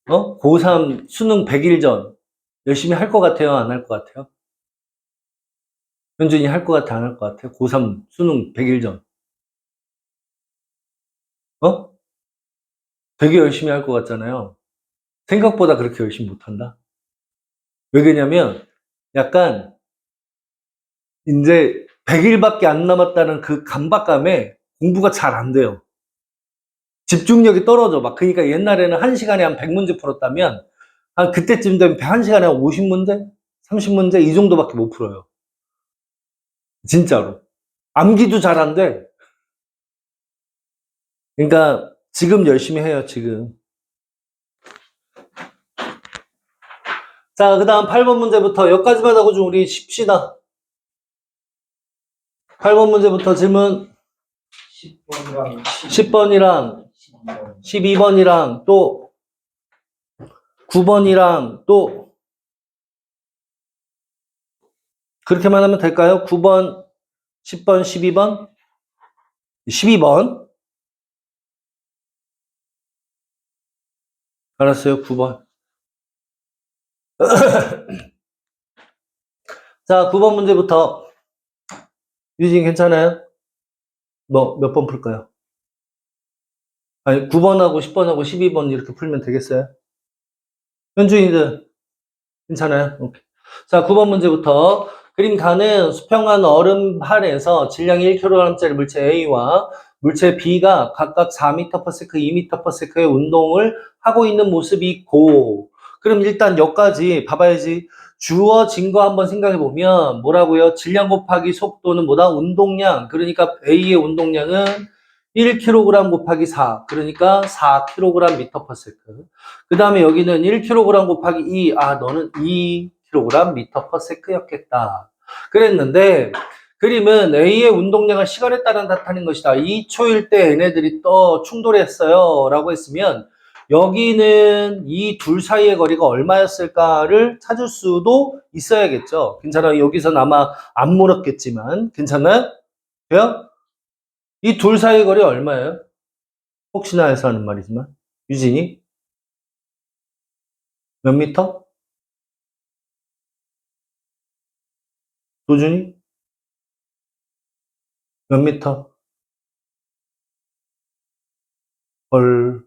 고3 수능 100일 전 열심히 할 것 같아요? 안 할 것 같아요? 현준이 할 것 같아? 안 할 것 같아요? 고3 수능 100일 전. 어? 되게 열심히 할 것 같잖아요. 생각보다 그렇게 열심히 못 한다? 왜 그러냐면, 약간, 이제 100일밖에 안 남았다는 그 강박감에 공부가 잘 안 돼요. 집중력이 떨어져. 그러니까 옛날에는 1시간에 한 100문제 풀었다면, 그때쯤 되면 1시간에 한 50문제? 30문제? 이 정도밖에 못 풀어요. 진짜로. 암기도 잘 안 돼. 그러니까 지금 열심히 해요, 지금. 자, 그 다음 8번 문제부터 여기까지만 하고 좀 우리 쉽시다. 8번 문제부터 질문 10번이랑 12번이랑 또 9번이랑 또 그렇게만 하면 될까요? 9번, 10번, 12번? 12번? 알았어요, 9번. 자, 9번 문제부터. 유진 괜찮아요? 몇 번 풀까요? 아니, 9번하고 10번하고 12번 이렇게 풀면 되겠어요? 현주인들 괜찮아요? 오케이. 자, 9번 문제부터. 그림 가는 수평한 얼음판에서 질량이 1kg짜리 물체 A와 물체 B가 각각 4m/s, 2m/s의 운동을 하고 있는 모습이 있고, 그럼 일단 여기까지 봐봐야지. 주어진 거 한번 생각해 보면 뭐라고요? 질량 곱하기 속도는 뭐다? 운동량. 그러니까 A의 운동량은 1kg 곱하기 4. 그러니까 4kg/m/s. 그 다음에 여기는 1kg 곱하기 2. 너는 2kg m/s였겠다. 그랬는데, 그림은 A의 운동량은 시간에 따라 나타낸 것이다. 2초일 때 얘네들이 또 충돌했어요. 라고 했으면, 여기는 이 둘 사이의 거리가 얼마였을까를 찾을 수도 있어야겠죠. 괜찮아요. 여기선 아마 안 물었겠지만, 괜찮아요? 돼요? 이 둘 사이의 거리 얼마예요? 혹시나 해서 하는 말이지만. 유진이? 몇 미터? 도준이? 몇 미터? 헐,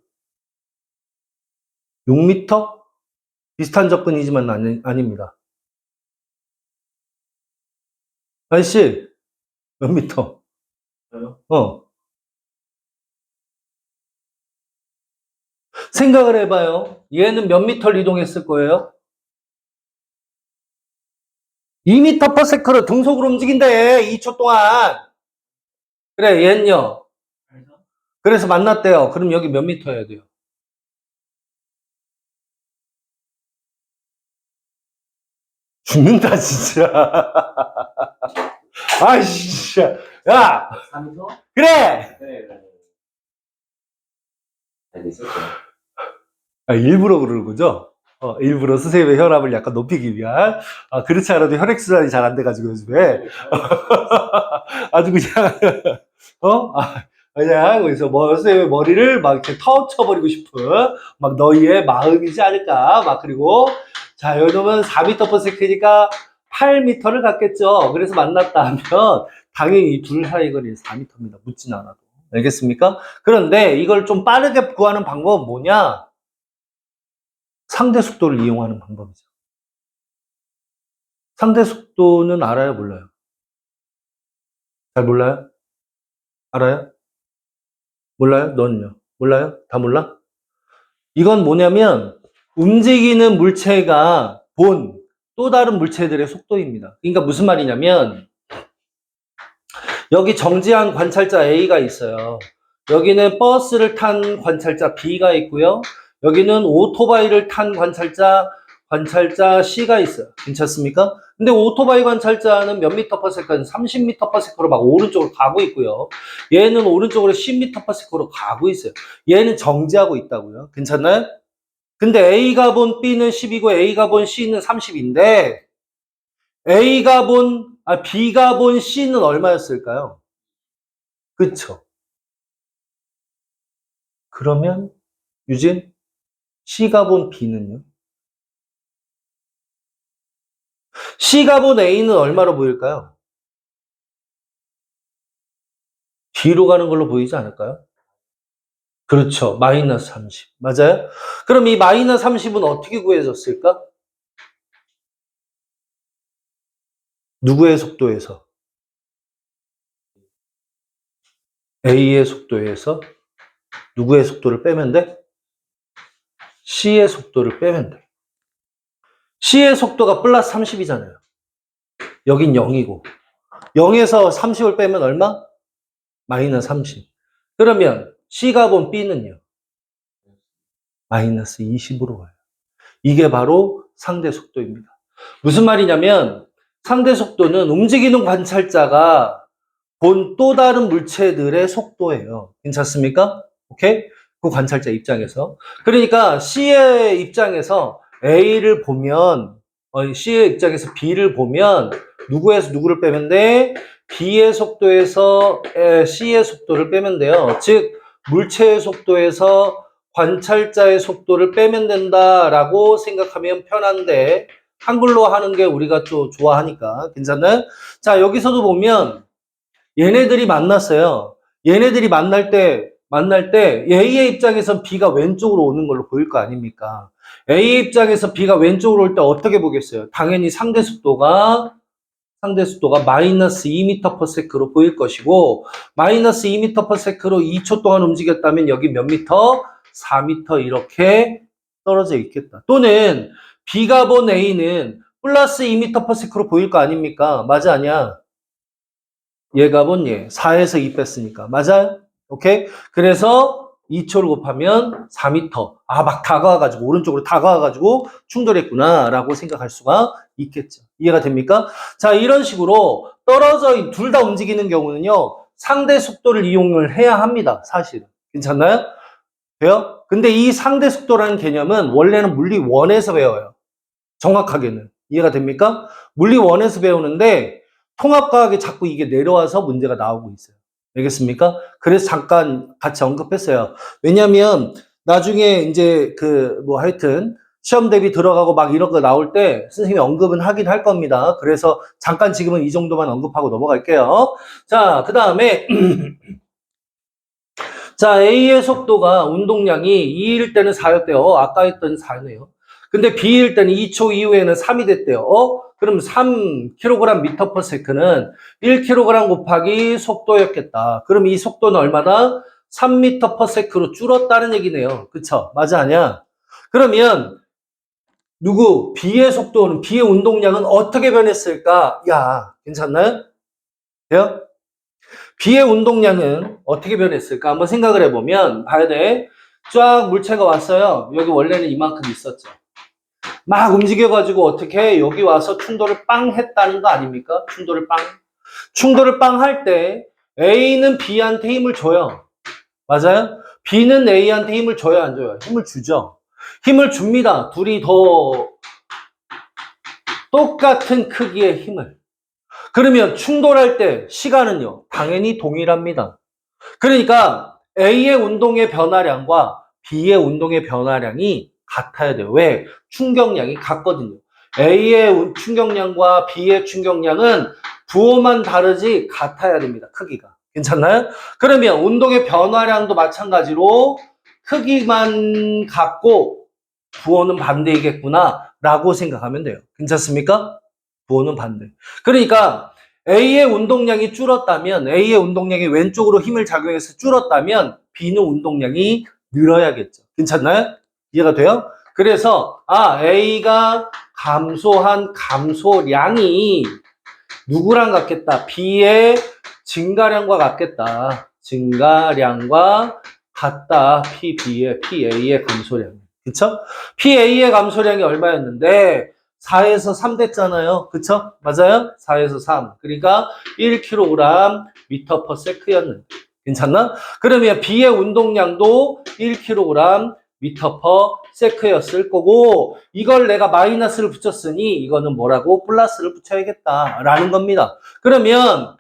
6미터? 비슷한 접근이지만 아닙니다. 아저씨, 몇 미터? 저요? 생각을 해봐요. 얘는 몇 미터를 이동했을 거예요? 2미터 per sec를 등속으로 움직인대, 2초 동안. 그래, 얘는요. 그래서 만났대요. 그럼 여기 몇 미터여야 돼요? 죽는다, 진짜. 아이씨, 야! 3m? 그래! 그래. 잘 있었죠. 아, 일부러 그러는 거죠? 일부러 선생님의 혈압을 약간 높이기 위한. 그렇지 않아도 혈액순환이 잘 안 돼가지고 요즘에. 아주 그냥, 그냥, 그래서 선생님의 머리를 막 이렇게 터쳐버리고 싶은, 막 너희의 마음이지 않을까. 막, 그리고, 자, 요놈은 4m/s니까 8m를 갔겠죠. 그래서 만났다 하면, 당연히 이 둘 사이 거리는 4m입니다. 묻진 않아도. 알겠습니까? 그런데 이걸 좀 빠르게 구하는 방법은 뭐냐? 상대 속도를 이용하는 방법이죠. 상대 속도는 알아요? 몰라요? 잘 몰라요? 알아요? 몰라요? 너는요? 몰라요? 다 몰라? 이건 뭐냐면 움직이는 물체가 본 또 다른 물체들의 속도입니다. 그러니까 무슨 말이냐면 여기 정지한 관찰자 A가 있어요. 여기는 버스를 탄 관찰자 B가 있고요. 여기는 오토바이를 탄 관찰자 C가 있어요. 괜찮습니까? 근데 오토바이 관찰자는 몇 미터 퍼 세컨드? 30미터 퍼 세컨드로 막 오른쪽으로 가고 있고요. 얘는 오른쪽으로 10미터 퍼 세컨드로 가고 있어요. 얘는 정지하고 있다고요. 괜찮나요? 근데 A가 본 B는 10이고 A가 본 C는 30인데 B가 본 C는 얼마였을까요? 그쵸? 그러면 유진, C가 본 B는요? C가 본 A는 얼마로 보일까요? 뒤로 가는 걸로 보이지 않을까요? 그렇죠. 마이너스 30. 맞아요? 그럼 이 마이너스 30은 어떻게 구해졌을까? 누구의 속도에서? A의 속도에서 누구의 속도를 빼면 돼? C의 속도를 빼면 돼. C의 속도가 플러스 30이잖아요. 여긴 0이고. 0에서 30을 빼면 얼마? 마이너스 30. 그러면 C가 본 B는요? 마이너스 20으로 와요. 이게 바로 상대 속도입니다. 무슨 말이냐면 상대 속도는 움직이는 관찰자가 본 또 다른 물체들의 속도예요. 괜찮습니까? 오케이? 그 관찰자 입장에서. 그러니까 C의 입장에서 A를 보면, C의 입장에서 B를 보면 누구에서 누구를 빼면 돼? B의 속도에서 C의 속도를 빼면 돼요. 즉 물체의 속도에서 관찰자의 속도를 빼면 된다라고 생각하면 편한데 한글로 하는 게 우리가 또 좋아하니까 괜찮나요? 자, 여기서도 보면 얘네들이 만났어요. 얘네들이 만날 때 A의 입장에선 B가 왼쪽으로 오는 걸로 보일 거 아닙니까? A의 입장에서 B가 왼쪽으로 올 때 어떻게 보겠어요? 당연히 상대 속도가 마이너스 2m/s로 보일 것이고 마이너스 2m/s로 2초 동안 움직였다면 여기 몇 미터? 4m 이렇게 떨어져 있겠다. 또는 B가 본 A는 플러스 2m/s로 보일 거 아닙니까? 맞아, 아니야? 얘가 본 얘. 4에서 2 뺐으니까. 맞아요? 오케이? 그래서 2초를 곱하면 4m. 막 다가와가지고, 오른쪽으로 다가와가지고 충돌했구나. 라고 생각할 수가 있겠죠. 이해가 됩니까? 자, 이런 식으로 둘 다 움직이는 경우는요, 상대 속도를 이용을 해야 합니다. 사실은. 괜찮나요? 돼요? 근데 이 상대 속도라는 개념은 원래는 물리 1에서 배워요. 정확하게는. 이해가 됩니까? 물리 1에서 배우는데, 통합과학에 자꾸 이게 내려와서 문제가 나오고 있어요. 알겠습니까? 그래서 잠깐 같이 언급했어요. 왜냐면 나중에 이제 하여튼 시험 대비 들어가고 막 이런 거 나올 때 선생님이 언급은 하긴 할 겁니다. 그래서 잠깐 지금은 이 정도만 언급하고 넘어갈게요. 자, 그 다음에 자, A의 속도가 운동량이 2일 때는 4였대요. 아까 했던 4네요. 근데 B일 때는 2초 이후에는 3이 됐대요. 그럼 3kg 미터 퍼 세크는 1kg 곱하기 속도였겠다. 그럼 이 속도는 얼마다? 3m 퍼 세크로 줄었다는 얘기네요. 그쵸? 맞아, 아니야? 그러면 B의 운동량은 어떻게 변했을까? 야, 괜찮나요? 돼요? B의 운동량은 어떻게 변했을까? 한번 생각을 해보면 봐야 돼. 쫙 물체가 왔어요. 여기 원래는 이만큼 있었죠. 막 움직여가지고 어떻게 여기 와서 충돌을 빵 했다는 거 아닙니까? 충돌을 빵 할 때 A는 B한테 힘을 줘요. 맞아요? B는 A한테 힘을 줘요, 안 줘요? 힘을 주죠. 힘을 줍니다. 둘이 더 똑같은 크기의 힘을. 그러면 충돌할 때 시간은요, 당연히 동일합니다. 그러니까 A의 운동의 변화량과 B의 운동의 변화량이 같아야 돼요. 왜? 충격량이 같거든요. A의 충격량과 B의 충격량은 부호만 다르지 같아야 됩니다. 크기가. 괜찮나요? 그러면 운동의 변화량도 마찬가지로 크기만 같고 부호는 반대이겠구나 라고 생각하면 돼요. 괜찮습니까? 부호는 반대. 그러니까 A의 운동량이 줄었다면, A의 운동량이 왼쪽으로 힘을 작용해서 줄었다면 B는 운동량이 늘어야겠죠. 괜찮나요? 이해가 돼요? 그래서 A가 감소한 감소량이 누구랑 같겠다? B의 증가량과 같겠다. 증가량과 같다. PA의 감소량. 그쵸? PA의 감소량이 얼마였는데 4에서 3 됐잖아요. 그쵸? 맞아요? 4에서 3. 그러니까 1kg 미터 퍼 세크였는데. 괜찮나? 그러면 B의 운동량도 1kg 미터 퍼 세크였을 거고, 이걸 내가 마이너스를 붙였으니 이거는 뭐라고? 플러스를 붙여야겠다 라는 겁니다. 그러면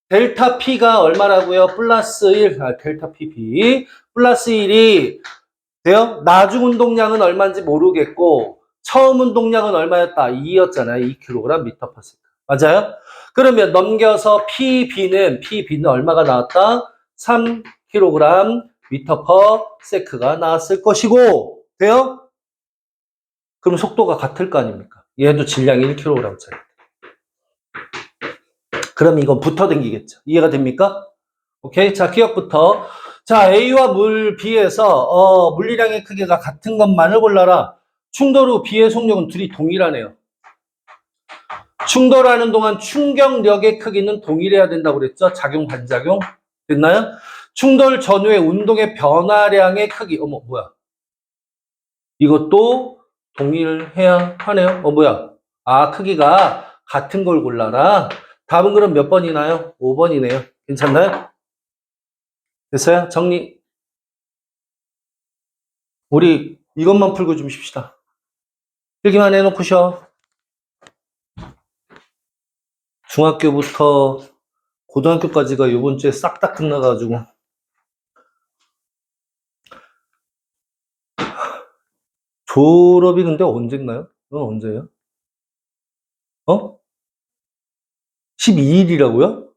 델타 P가 얼마라고요? 플러스 1, 델타 PP 플러스 1이 돼요? 나중 운동량은 얼마인지 모르겠고 처음 운동량은 얼마였다? 2였잖아요. 2kg 미터 퍼 세크. 맞아요? 그러면 넘겨서 PB는 얼마가 나왔다? 3kg 미터 퍼 세크가 나왔을 것이고, 돼요? 그럼 속도가 같을 거 아닙니까? 얘도 질량이 1kg짜리. 그럼 이건 붙어 댕기겠죠. 이해가 됩니까? 오케이. 자, 기억부터. 자, A와 B에서 물리량의 크기가 같은 것만을 골라라. 충돌 후 B의 속력은 둘이 동일하네요. 충돌하는 동안 충격력의 크기는 동일해야 된다고 그랬죠? 작용, 반작용. 됐나요? 충돌 전후의 운동의 변화량의 크기. 어머, 뭐야. 이것도 동일해야 하네요. 뭐야. 크기가 같은 걸 골라라. 답은 그럼 몇 번이나요? 5번이네요. 괜찮나요? 됐어요? 정리. 우리 이것만 풀고 좀 쉽시다. 필기만 해놓고 쉬어. 중학교부터 고등학교까지가 이번 주에 싹 다 끝나가지고. 졸업이 근데 언젠가요? 넌 언제예요? 12일이라고요?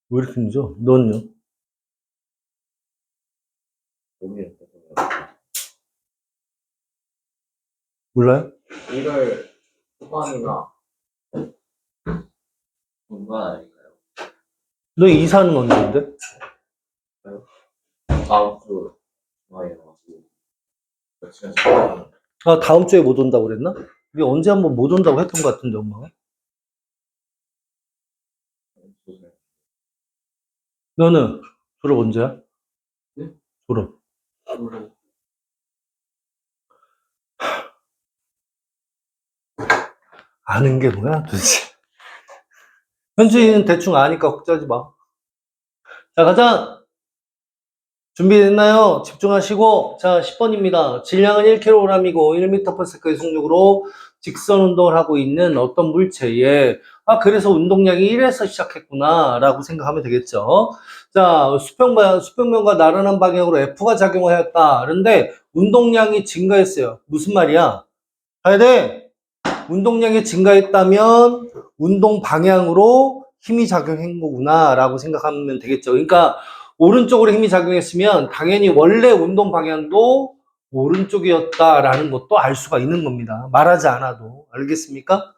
왜 이렇게 늦어? 넌요? 몰라요? 1월 후반이나 중반 아닐까요? 너 이사는 언제인데? 다음 주 주말에 나가지고 며칠 전에 다음 주에 못 온다고 그랬나? 우리 언제 한번 못 온다고 했던 것 같은데, 엄마가? 너는 졸업 언제야? 네? 졸업. 아는 게 뭐야, 도대체? 현주이는 대충 아니까 걱정하지 마. 자, 가자. 준비됐나요? 집중하시고. 자, 10번입니다. 질량은 1kg이고 1m/s의 속력으로 직선 운동을 하고 있는 어떤 물체에 그래서 운동량이 1에서 시작했구나 라고 생각하면 되겠죠. 자, 수평면과 나란한 방향으로 F가 작용을 했다. 그런데 운동량이 증가했어요. 무슨 말이야? 가야 돼. 운동량이 증가했다면 운동 방향으로 힘이 작용한 거구나 라고 생각하면 되겠죠. 그러니까 오른쪽으로 힘이 작용했으면 당연히 원래 운동 방향도 오른쪽이었다라는 것도 알 수가 있는 겁니다. 말하지 않아도. 알겠습니까?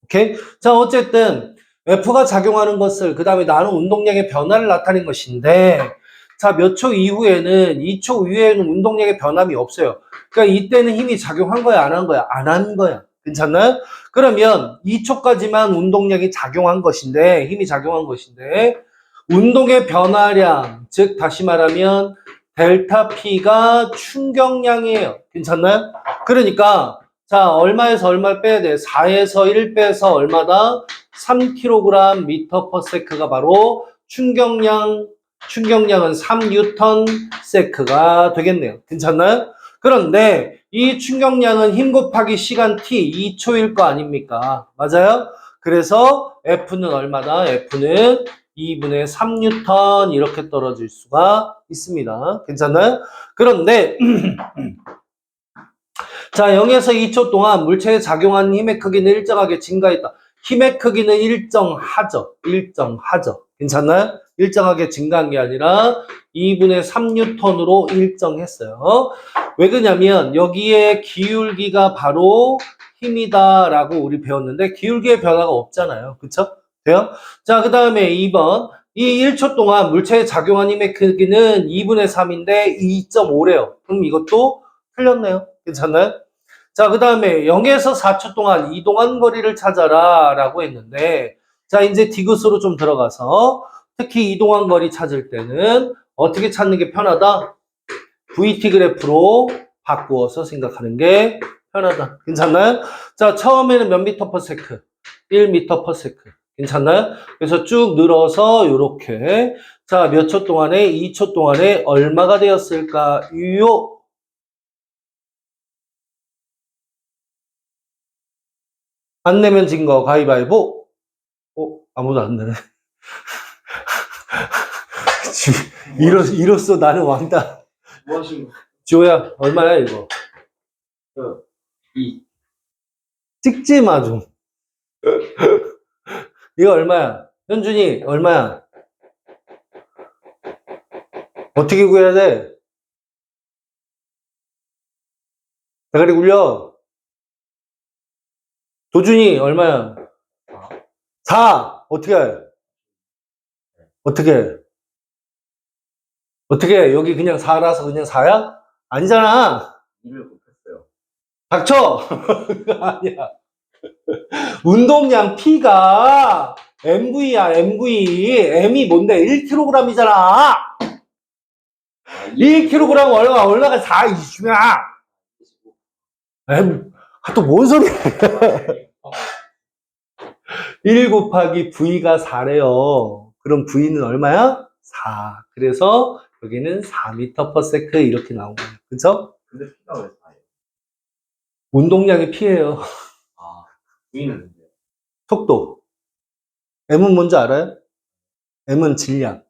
오케이? 자, 어쨌든 F가 작용하는 것을 그 다음에 나는 운동량의 변화를 나타낸 것인데, 자, 몇 초 이후에는 2초 이후에는 운동량의 변함이 없어요. 그러니까 이때는 힘이 작용한 거야, 안 한 거야? 안 한 거야. 괜찮나요? 그러면 2초까지만 운동량이 작용한 것인데, 힘이 작용한 것인데, 운동의 변화량, 즉 다시 말하면 델타 P가 충격량이에요. 괜찮나요? 그러니까 자, 얼마에서 얼마 빼야 돼? 4에서 1 빼서 얼마다? 3kg 미터 퍼 세크가 바로 충격량은 3뉴턴 세크가 되겠네요. 괜찮나요? 그런데 이 충격량은 힘 곱하기 시간 t 2초일 거 아닙니까? 맞아요? 그래서 F는 얼마다? F는 2분의 3뉴턴 이렇게 떨어질 수가 있습니다. 괜찮나요? 그런데 자, 0에서 2초 동안 물체에 작용하는 힘의 크기는 일정하게 증가했다. 힘의 크기는 일정하죠. 일정하죠. 괜찮나요? 일정하게 증가한 게 아니라 2분의 3뉴턴으로 일정했어요. 왜 그러냐면 여기에 기울기가 바로 힘이다라고 우리 배웠는데 기울기의 변화가 없잖아요. 그쵸? 돼요? 자, 그 다음에 2번. 이 1초 동안 물체에 작용한 힘의 크기는 2분의 3인데 2.5래요. 그럼 이것도 틀렸네요. 괜찮나요? 자, 그 다음에 0에서 4초 동안 이동한 거리를 찾아라 라고 했는데 자, 이제 디귿으로 좀 들어가서 특히 이동한 거리 찾을 때는 어떻게 찾는 게 편하다? VT 그래프로 바꾸어서 생각하는 게 편하다. 괜찮나요? 자, 처음에는 몇 미터 퍼 세크? 1미터 퍼 세크. 괜찮나요? 그래서 쭉 늘어서 이렇게 자, 몇 초 동안에 2초 동안에 얼마가 되었을까? 요 안 내면 진 거 가위바위보. 아무도 안 내네. 이로써 나는 왕다. 뭐 하시는 거? 지호야, 얼마야, 이거? 2. 찍지 마, 좀. 이거 얼마야? 현준이, 얼마야? 어떻게 구해야 돼? 대가리 굴려. 도준이, 얼마야? 4. 어떻게 해? 어떻게 해? 어떻게 해? 여기 그냥 4라서 그냥 4야? 아니잖아. 2를 못했어요. 닥쳐! 아니야. 운동량 P가 MV야, MV. M이 뭔데? 1kg이잖아. 1kg 얼마가 4, 20야. 또 뭔 소리야. 1 곱하기 V가 4래요. 그럼 V는 얼마야? 4. 그래서 여기는 4m per sec 이렇게 나온 거예요. 그쵸? 근데 P가 왜 4예요? 운동량이 P예요. 아, V는 근데요? 속도. M은 뭔지 알아요? M은 질량.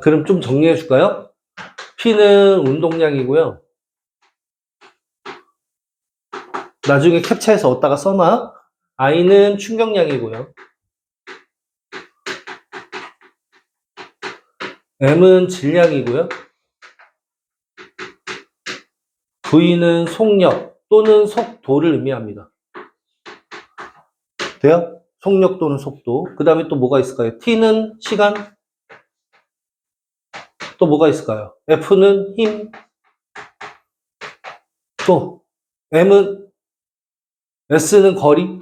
그럼 좀 정리해 줄까요? P는 운동량이고요. 나중에 캡처해서 어디다가 써놔? I는 충격량이고요. M은 질량이고요. V는 속력 또는 속도를 의미합니다. 돼요? 속력 또는 속도. 그 다음에 또 뭐가 있을까요? T는 시간. 또 뭐가 있을까요? F는 힘. 또 S는 거리.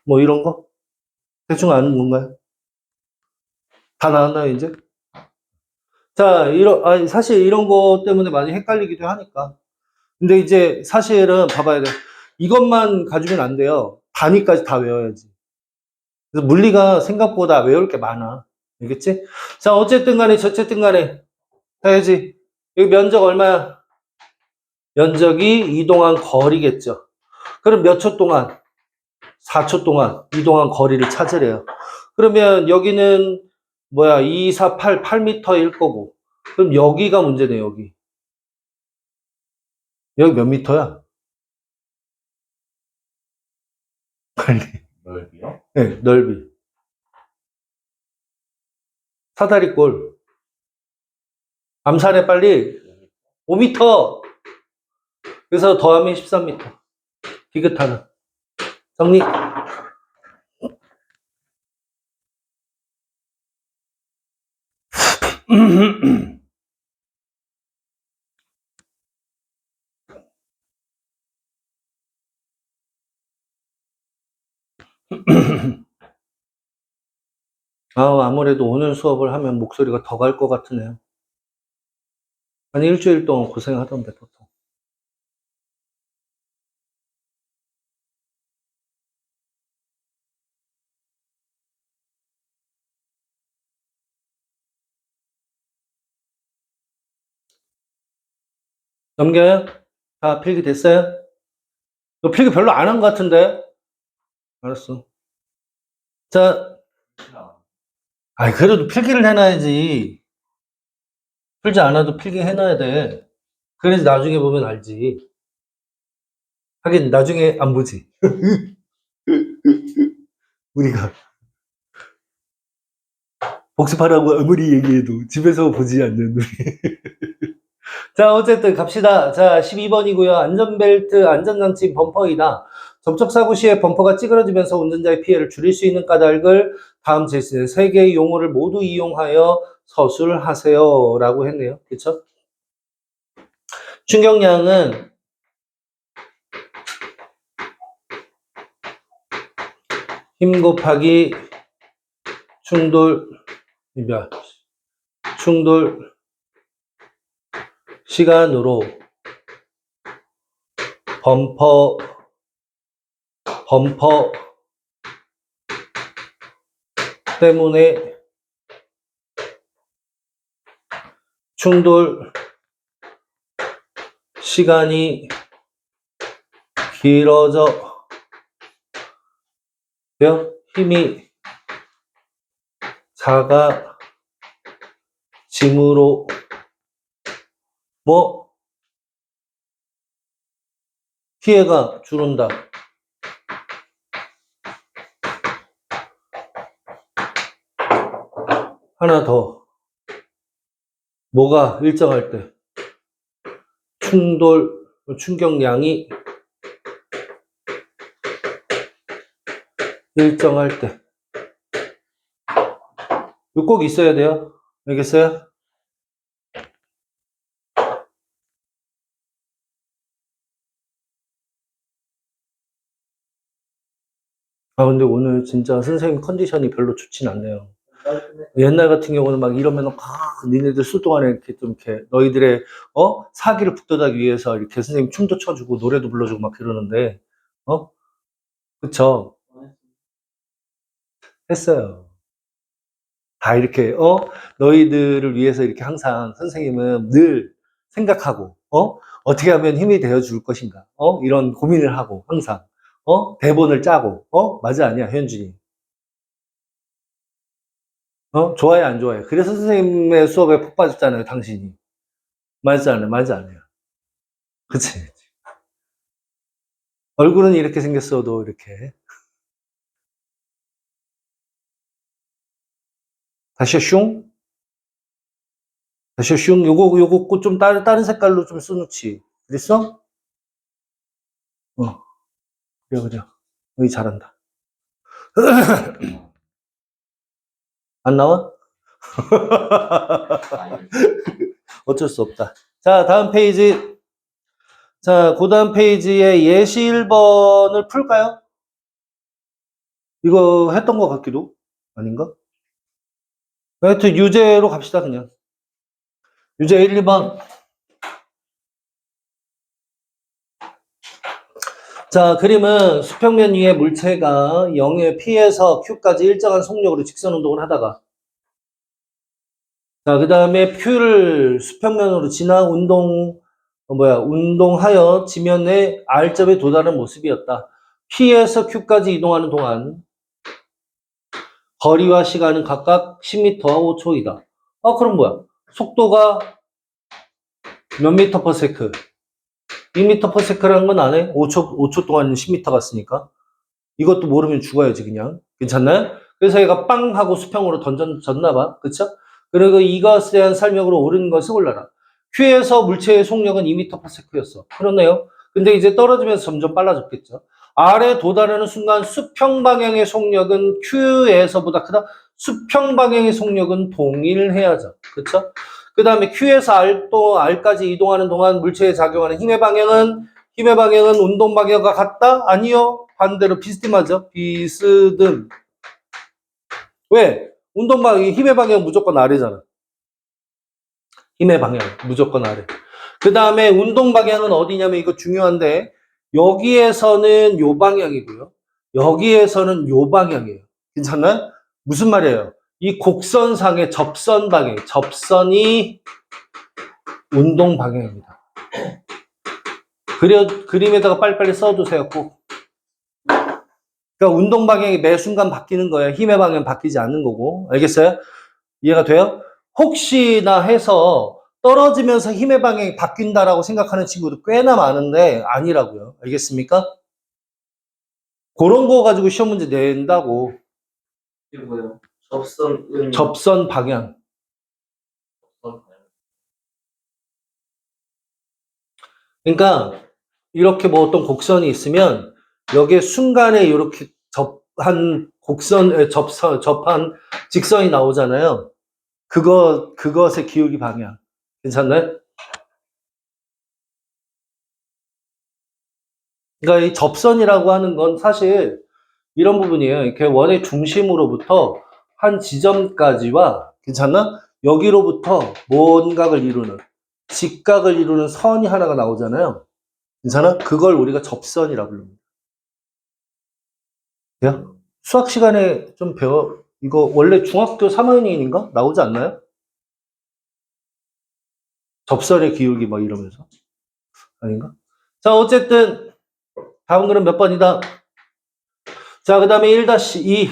뭐 이런 거? 대충 아는 건가요? 다 나왔나요, 이제? 자, 사실 이런 거 때문에 많이 헷갈리기도 하니까. 근데 이제 사실은 봐봐야 돼. 이것만 가지면 안 돼요. 단위까지 다 외워야지. 그래서 물리가 생각보다 외울 게 많아. 알겠지? 자, 어쨌든 간에, 저쨌든 간에. 해야지. 여기 면적 얼마야? 면적이 이동한 거리겠죠. 그럼 몇 초 동안? 4초 동안 이동한 거리를 찾으래요. 그러면 여기는 뭐야? 2, 4, 8m일 거고. 그럼 여기가 문제네, 여기. 여기 몇 미터야? 빨리. 넓이요? 네, 넓이. 사다리꼴. 암산해, 빨리. 5m. 그래서 더하면 13m. 디귿하나. 정리. 아무래도 오늘 수업을 하면 목소리가 더 갈 것 같으네요. 아니, 일주일 동안 고생하던데, 보통. 넘겨요? 다 필기 됐어요? 너 필기 별로 안 한 것 같은데? 알았어. 자, 그래도 필기를 해놔야지. 풀지 않아도 필기 해놔야 돼. 그래서 나중에 보면 알지. 하긴, 나중에 안 보지. 우리가. 복습하라고 아무리 얘기해도 집에서 보지 않는 우리. 자, 어쨌든 갑시다. 자, 12번이고요. 안전벨트, 안전장치 범퍼이다. 접촉사고 시에 범퍼가 찌그러지면서 운전자의 피해를 줄일 수 있는 까닭을 다음 제시된 세 개의 용어를 모두 이용하여 서술하세요. 라고 했네요. 그쵸? 충격량은 힘 곱하기 충돌 시간으로 범퍼 때문에 충돌 시간이 길어져 힘이 작아짐으로 피해가 줄은다. 하나 더. 뭐가 일정할 때? 충격량이 일정할 때. 이거 꼭 있어야 돼요. 알겠어요? 근데 오늘 진짜 선생님 컨디션이 별로 좋진 않네요. 옛날 같은 경우는 막 이러면 니네들 술 동안에 이렇게 좀 이렇게 너희들의 사기를 북돋아기 위해서 이렇게 선생님 춤도 춰주고 노래도 불러주고 막 그러는데 그쵸? 했어요. 다 이렇게 너희들을 위해서 이렇게 항상 선생님은 늘 생각하고 어떻게 하면 힘이 되어 줄 것인가 이런 고민을 하고 항상 대본을 짜고 맞아 아니야 현준이 좋아해 안 좋아해 그래서 선생님의 수업에 푹 빠졌잖아요 당신이 맞아 않아요 맞아 않아요 그치 얼굴은 이렇게 생겼어도 이렇게 다시 슝 다시 슝 요거 좀 다른 색깔로 좀 써놓지 그랬어? 그래 여기 잘한다 안 나와? 어쩔 수 없다. 자, 다음 페이지. 자, 그 다음 페이지에 예시 1번을 풀까요? 이거 했던 것 같기도? 아닌가? 하여튼 유제로 갑시다, 그냥. 유제 1, 2번. 자, 그림은 수평면 위에 물체가 0에 P에서 Q까지 일정한 속력으로 직선 운동을 하다가 자, 그 다음에 Q를 수평면으로 지나 운동하여 지면의 R점에 도달하는 모습이었다. P에서 Q까지 이동하는 동안 거리와 시간은 각각 10m와 5초이다. 그럼 뭐야? 속도가 몇 미터 퍼 세크? 2m 퍼 세크라는 건 안 해? 5초 동안 10m 갔으니까. 이것도 모르면 죽어야지, 그냥. 괜찮나요? 그래서 얘가 빵 하고 수평으로 던졌나봐. 그쵸? 그리고 이것에 대한 설명으로 옳은 것을 골라라. Q에서 물체의 속력은 2m 퍼 세크였어. 그렇네요. 근데 이제 떨어지면서 점점 빨라졌겠죠. R에 도달하는 순간 수평 방향의 속력은 Q에서보다 크다. 수평 방향의 속력은 동일해야죠. 그쵸? 그 다음에 Q에서 R까지 이동하는 동안 물체에 작용하는 힘의 방향은 운동 방향과 같다? 아니요. 반대로 비스듬하죠. 비스듬. 왜? 운동 방향, 힘의 방향 무조건 아래잖아. 힘의 방향 무조건 아래. 그 다음에 운동 방향은 어디냐면 이거 중요한데 여기에서는 요 방향이고요. 여기에서는 요 방향이에요. 괜찮나요? 무슨 말이에요? 이 곡선상의 접선이 운동 방향입니다. 그림에다가 빨리빨리 써두세요, 꼭. 그러니까 운동 방향이 매 순간 바뀌는 거예요. 힘의 방향 바뀌지 않는 거고. 알겠어요? 이해가 돼요? 혹시나 해서 떨어지면서 힘의 방향이 바뀐다라고 생각하는 친구도 꽤나 많은데 아니라고요. 알겠습니까? 그런 거 가지고 시험 문제 낸다고. 이게 뭐예요? 접선 접선 방향. 그러니까 이렇게 뭐 어떤 곡선이 있으면 여기에 순간에 이렇게 접한 접한 직선이 나오잖아요. 그것의 기울기 방향. 괜찮나요? 그러니까 이 접선이라고 하는 건 사실 이런 부분이에요. 이렇게 원의 중심으로부터 한 지점까지와, 괜찮나? 여기로부터 뭔각을 이루는, 직각을 이루는 선이 하나가 나오잖아요. 괜찮아? 그걸 우리가 접선이라고 부릅니다. 돼요? 수학 시간에 좀 이거 원래 중학교 3학년인가? 나오지 않나요? 접선의 기울기 뭐 이러면서. 아닌가? 자, 어쨌든, 다음 그럼 몇 번이다? 자, 그 다음에 1-2.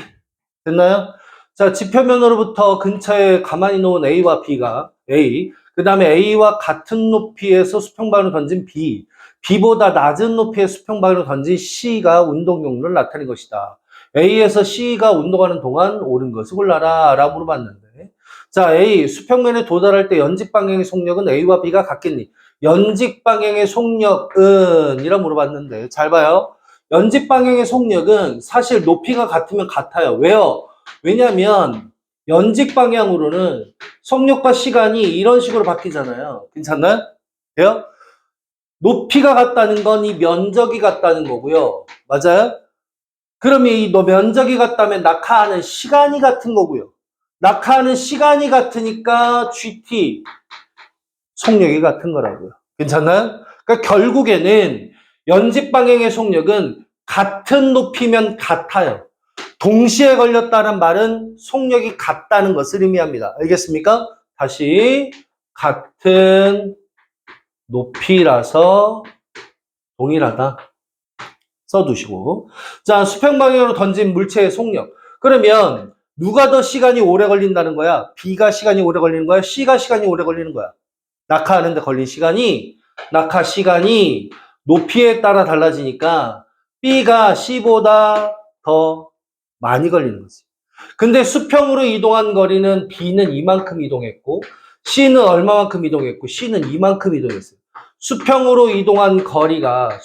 됐나요? 자, 지표면으로부터 근처에 가만히 놓은 A와 B가, A. 그 다음에 A와 같은 높이에서 수평방향으로 던진 B. B보다 낮은 높이의 수평방향으로 던진 C가 운동 경로를 나타낸 것이다. A에서 C가 운동하는 동안 옳은 것을 골라라. 라고 물어봤는데. 자, A. 수평면에 도달할 때 연직 방향의 속력은 A와 B가 같겠니? 연직 방향의 속력은? 이라 물어봤는데. 잘 봐요. 연직 방향의 속력은 사실 높이가 같으면 같아요. 왜요? 왜냐면 연직 방향으로는 속력과 시간이 이런 식으로 바뀌잖아요. 괜찮나요? 돼요? 높이가 같다는 건 이 면적이 같다는 거고요. 맞아요? 그러면 이 면적이 같다면 낙하하는 시간이 같은 거고요. 낙하하는 시간이 같으니까 GT 속력이 같은 거라고요. 괜찮나요? 그러니까 결국에는 연직 방향의 속력은 같은 높이면 같아요. 동시에 걸렸다는 말은 속력이 같다는 것을 의미합니다. 알겠습니까? 다시 같은 높이라서 동일하다. 써두시고. 자, 수평 방향으로 던진 물체의 속력. 그러면 누가 더 시간이 오래 걸린다는 거야? B가 시간이 오래 걸리는 거야? C가 시간이 오래 걸리는 거야? 낙하하는데 걸린 시간이, 낙하 시간이 높이에 따라 달라지니까 B가 C보다 더 많이 걸리는 거지. 근데 수평으로 이동한 거리는 B는 이만큼 이동했고 C는 얼마만큼 이동했고 C는 이만큼 이동했어요. 수평으로 이동한 거리가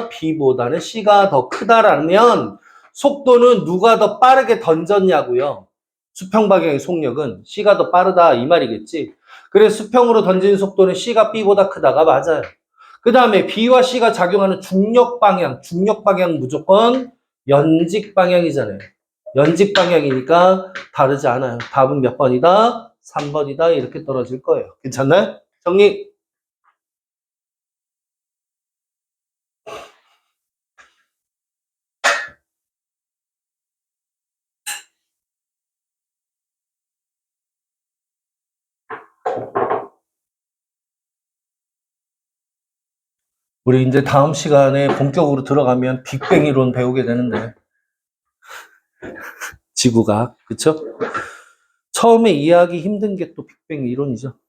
B보다는 C가 더 크다라면 속도는 누가 더 빠르게 던졌냐고요. 수평 방향의 속력은 C가 더 빠르다 이 말이겠지. 그래서 수평으로 던진 속도는 C가 B보다 크다가 맞아요. 그 다음에 B와 C가 작용하는 중력 방향 무조건 연직 방향이잖아요. 연직 방향이니까 다르지 않아요. 답은 몇 번이다? 3번이다. 이렇게 떨어질 거예요. 괜찮나요? 정리. 우리 이제 다음 시간에 본격으로 들어가면 빅뱅 이론 배우게 되는데 지구가 그쵸? 처음에 이해하기 힘든 게 또 빅뱅 이론이죠.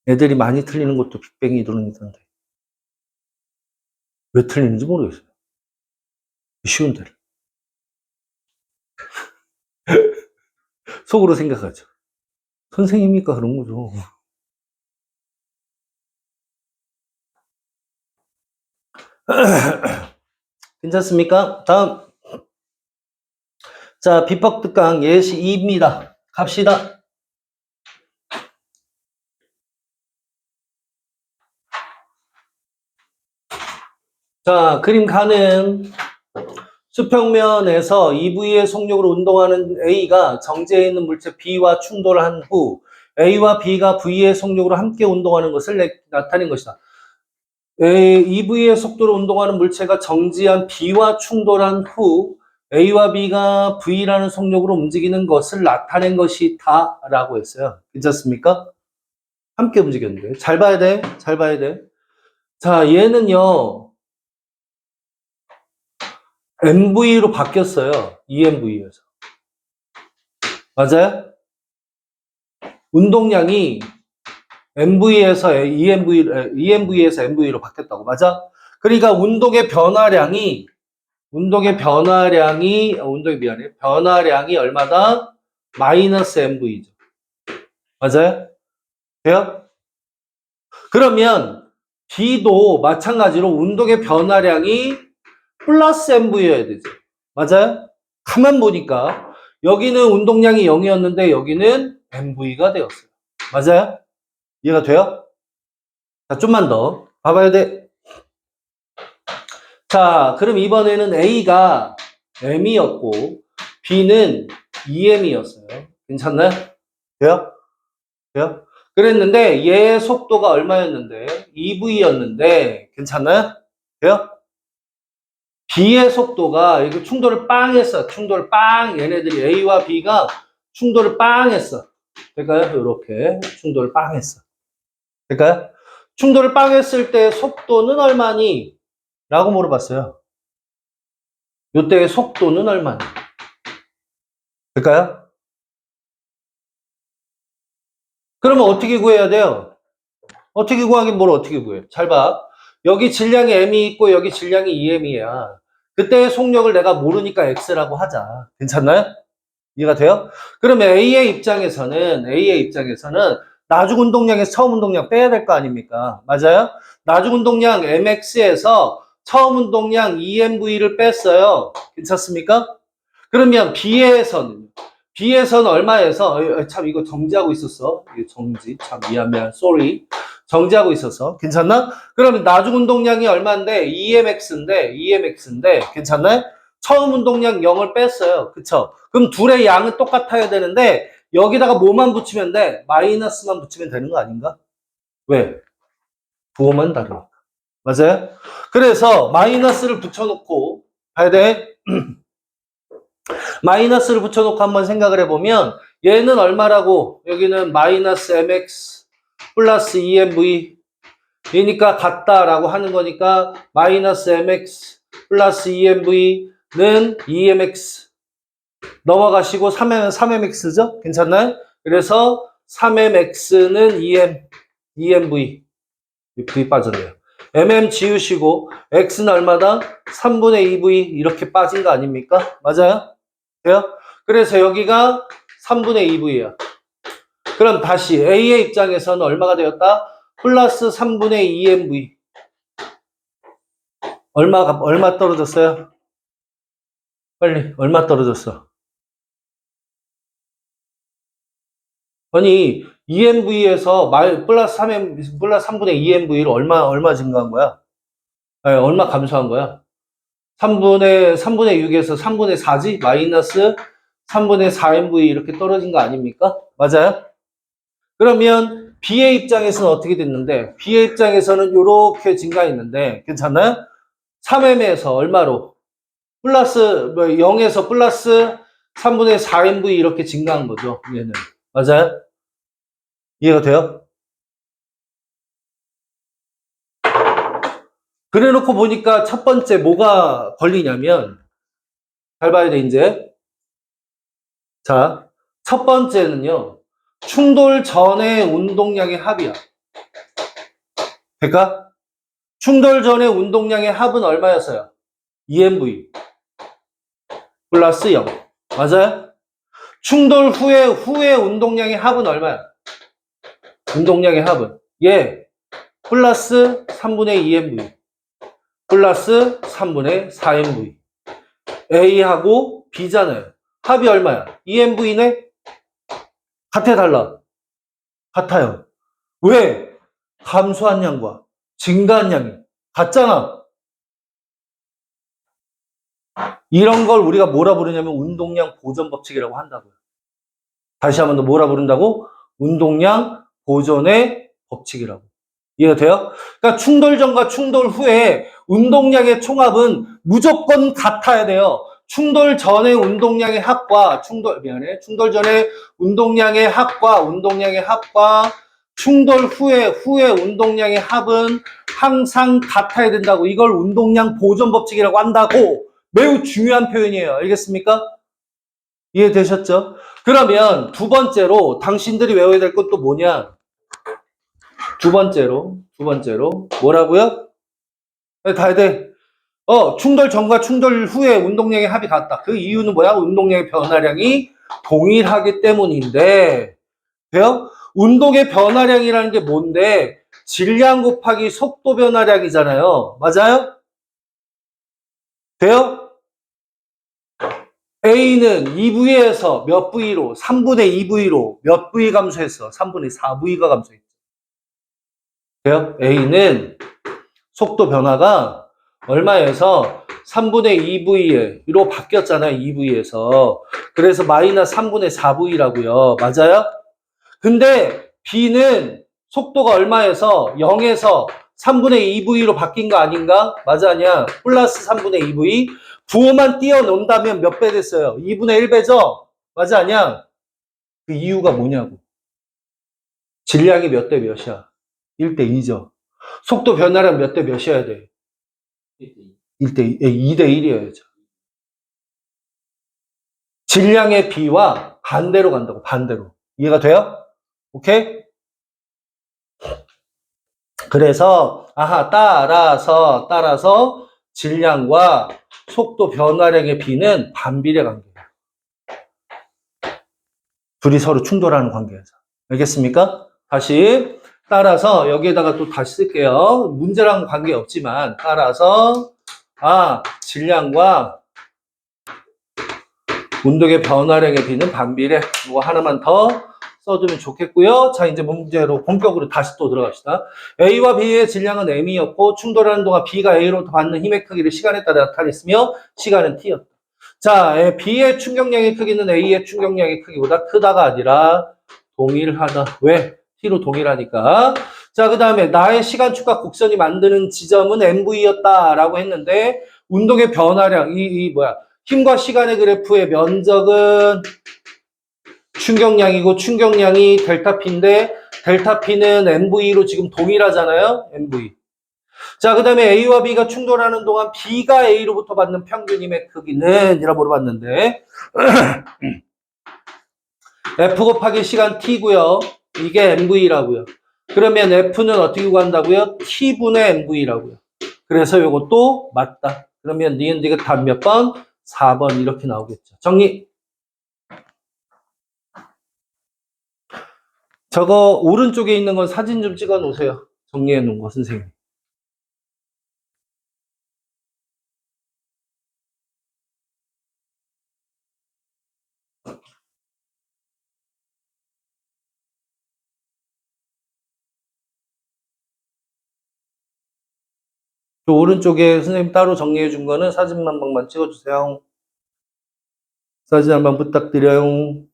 애들이 많이 틀리는 것도 빅뱅 이론이던데 왜 틀리는지 모르겠어요. 쉬운 데를 속으로 생각하죠. 선생님이니까 그런 거죠. 괜찮습니까? 다음. 자, 비법특강 예시 2입니다. 갑시다. 자, 그림 가는 수평면에서 EV의 속력으로 운동하는 A가 정지해 있는 물체 B와 충돌한 후 A와 B가 V의 속력으로 함께 운동하는 것을 나타낸 것이다. EV의 속도로 운동하는 물체가 정지한 B와 충돌한 후 A와 B가 V라는 속력으로 움직이는 것을 나타낸 것이다 라고 했어요. 괜찮습니까? 함께 움직였는데. 잘 봐야 돼. 잘 봐야 돼. 자, 얘는요. MV로 바뀌었어요. EMV에서. 맞아요? 운동량이 MV에서 EMV에서 MV로 바뀌었다고. 맞아? 그러니까 운동의 변화량이 변화량이 얼마다? 마이너스 MV죠. 맞아요? 돼요? 그러면 B도 마찬가지로 운동의 변화량이 플러스 MV여야 되죠. 맞아요? 가만 보니까 여기는 운동량이 0이었는데 여기는 MV가 되었어요. 맞아요? 이해가 돼요? 자, 좀만 더 봐봐야 돼. 자, 그럼 이번에는 A가 M이었고 B는 EM이었어요. 괜찮나요? 돼요? 돼요? 그랬는데 얘 속도가 얼마였는데? EV였는데 괜찮나요? 돼요? B의 속도가 이거 충돌을 빵 했어. 충돌을 빵. 얘네들이 A와 B가 충돌을 빵 했어. 될까요? 이렇게 충돌을 빵 했어. 될까요? 충돌을 빵 했을 때 속도는 얼마니? 라고 물어봤어요. 이때의 속도는 얼마니? 될까요? 그러면 어떻게 구해야 돼요? 어떻게 구하긴 뭘 어떻게 구해? 잘 봐. 여기 질량이 M이 있고 여기 질량이 EM이야. 그때의 속력을 내가 모르니까 X라고 하자. 괜찮나요? 이해가 돼요? 그러면 A의 입장에서는 나중 운동량에서 처음 운동량 빼야 될 거 아닙니까? 맞아요? 나중 운동량 MX에서 처음 운동량 EMV를 뺐어요. 괜찮습니까? 그러면 B에서는 얼마에서? 참 이거 정지하고 있었어. 이거 정지. 참 미안. sorry. 정지하고 있었어. 괜찮나? 그러면 나중 운동량이 얼마인데? EMX인데 괜찮나요? 처음 운동량 0을 뺐어요. 그쵸? 그럼 둘의 양은 똑같아야 되는데 여기다가 뭐만 붙이면 돼? 마이너스만 붙이면 되는 거 아닌가? 왜? 부호만 다르니까. 맞아요? 그래서 마이너스를 붙여놓고 봐야 돼. 마이너스를 붙여놓고 한번 생각을 해보면 얘는 얼마라고? 여기는 마이너스 MX 플러스 EMV 이니까 같다라고 하는 거니까 마이너스 MX 플러스 EMV는 EMX 넘어가시고 3MX죠? 괜찮나요? 그래서 3MX는 EMV V 빠졌네요. MM 지우시고 X는 얼마다? 3분의 2V 이렇게 빠진 거 아닙니까? 맞아요? 돼요? 그래서 여기가 3분의 2V야. 그럼 다시 A의 입장에서는 얼마가 되었다? 플러스 3분의 2MV. 얼마 떨어졌어요? 빨리, 얼마 떨어졌어? 아니, EMV에서 플러스 3분의 2MV를 얼마 증가한 거야? 아니, 얼마 감소한 거야? 3분의 6에서 3분의 4지? 마이너스 3분의 4MV 이렇게 떨어진 거 아닙니까? 맞아요? 그러면 B의 입장에서는 어떻게 됐는데? B의 입장에서는 이렇게 증가했는데 괜찮나요? 3M에서 얼마로? 플러스 0에서 플러스 3분의 4MV 이렇게 증가한 거죠. 얘는. 맞아요? 이해가 돼요? 그래 놓고 보니까 첫 번째 뭐가 걸리냐면 잘 봐야 돼 이제. 자, 첫 번째는요. 충돌 전의 운동량의 합이야. 그러니까 충돌 전의 운동량의 합은 얼마였어요? EMV 플러스 0. 맞아요? 충돌 후의 운동량의 합은 얼마야? 운동량의 합은 플러스 3분의 2MV 플러스 3분의 4MV A하고 B잖아요. 합이 얼마야? EMV네? 같아 달라? 같아요. 왜? 감소한 양과 증가한 양이 같잖아. 이런 걸 우리가 뭐라 부르냐면 운동량 보존 법칙이라고 한다고요. 다시 한번 더 뭐라 부른다고? 운동량 보존의 법칙이라고. 이해가 돼요? 그러니까 충돌 전과 충돌 후에 운동량의 총합은 무조건 같아야 돼요. 충돌 전의 운동량의 합과 충돌 전의 운동량의 합과 충돌 후에 운동량의 합은 항상 같아야 된다고. 이걸 운동량 보존 법칙이라고 한다고. 매우 중요한 표현이에요. 알겠습니까? 이해되셨죠? 그러면 두 번째로 당신들이 외워야 될 건 또 뭐냐? 두 번째로 뭐라고요? 네, 다 해야 돼. 충돌 전과 충돌 후에 운동량의 합이 같다. 그 이유는 뭐야? 운동량의 변화량이 동일하기 때문인데, 돼요? 운동의 변화량이라는 게 뭔데? 질량 곱하기 속도 변화량이잖아요. 맞아요? 돼요? A는 2V에서 몇 V로? 3분의 2V로 몇 V 감소했어? 3분의 4V가 감소했죠. 돼요? A는 속도 변화가 얼마에서 3분의 2V로 바뀌었잖아요. 2V에서. 그래서 마이너스 3분의 4V라고요. 맞아요? 근데 B는 속도가 얼마에서 0에서 3분의 2V로 바뀐 거 아닌가? 맞아, 아니야? 플러스 3분의 2V. 부호만 띄워놓는다면 몇 배 됐어요? 2분의 1배죠? 맞아, 아니야? 그 이유가 뭐냐고. 질량이 몇 대 몇이야? 1대 2죠. 속도 변화량 몇 대 몇이어야 돼? 1대 2대 1이어야죠. 질량의 B와 반대로 간다고, 반대로. 이해가 돼요? 오케이? 그래서, 따라서 질량과 속도 변화량의 B는 반비례 관계예요. 둘이 서로 충돌하는 관계에서. 알겠습니까? 다시. 따라서, 여기에다가 또 다시 쓸게요. 문제랑 관계없지만, 따라서, 질량과 운동의 변화량의 B는 반비례. 이거 하나만 더 써두면 좋겠고요. 자, 이제 문제로 본격으로 다시 또 들어갑시다. A와 B의 질량은 M이었고 충돌하는 동안 B가 A로부터 받는 힘의 크기를 시간에 따라 나타냈으며 시간은 T였다. 자, B의 충격량의 크기는 A의 충격량의 크기보다 크다가 아니라 동일하다. 왜? T로 동일하니까. 자, 그 다음에 나의 시간 축과 곡선이 만드는 지점은 MV였다라고 했는데 운동의 변화량, 힘과 시간의 그래프의 면적은 충격량이고 충격량이 델타 P인데 델타 P는 MV로 지금 동일하잖아요. MV. 자, 그 다음에 A와 B가 충돌하는 동안 B가 A로부터 받는 평균 힘의 크기는 이라 물어봤는데 F 곱하기 시간 T고요. 이게 MV라고요. 그러면 F는 어떻게 구한다고요? T분의 MV라고요. 그래서 이것도 맞다. 그러면 니은 디귿 답 몇 번? 4번 이렇게 나오겠죠. 정리. 저거 오른쪽에 있는 건 사진 좀 찍어 놓으세요. 정리해 놓은 거 선생님. 저 오른쪽에 선생님 따로 정리해 준 거는 사진 한 방만 찍어 주세요. 사진 한 방 부탁드려요.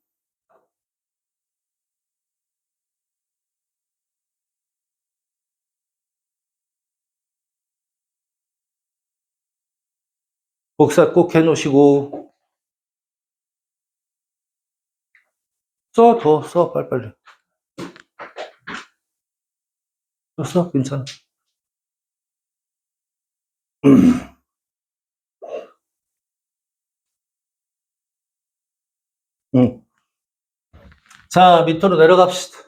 복사 꼭 해 놓으시고 더 써 빨리빨리. 써 괜찮아. 응. 자, 밑으로 내려갑시다.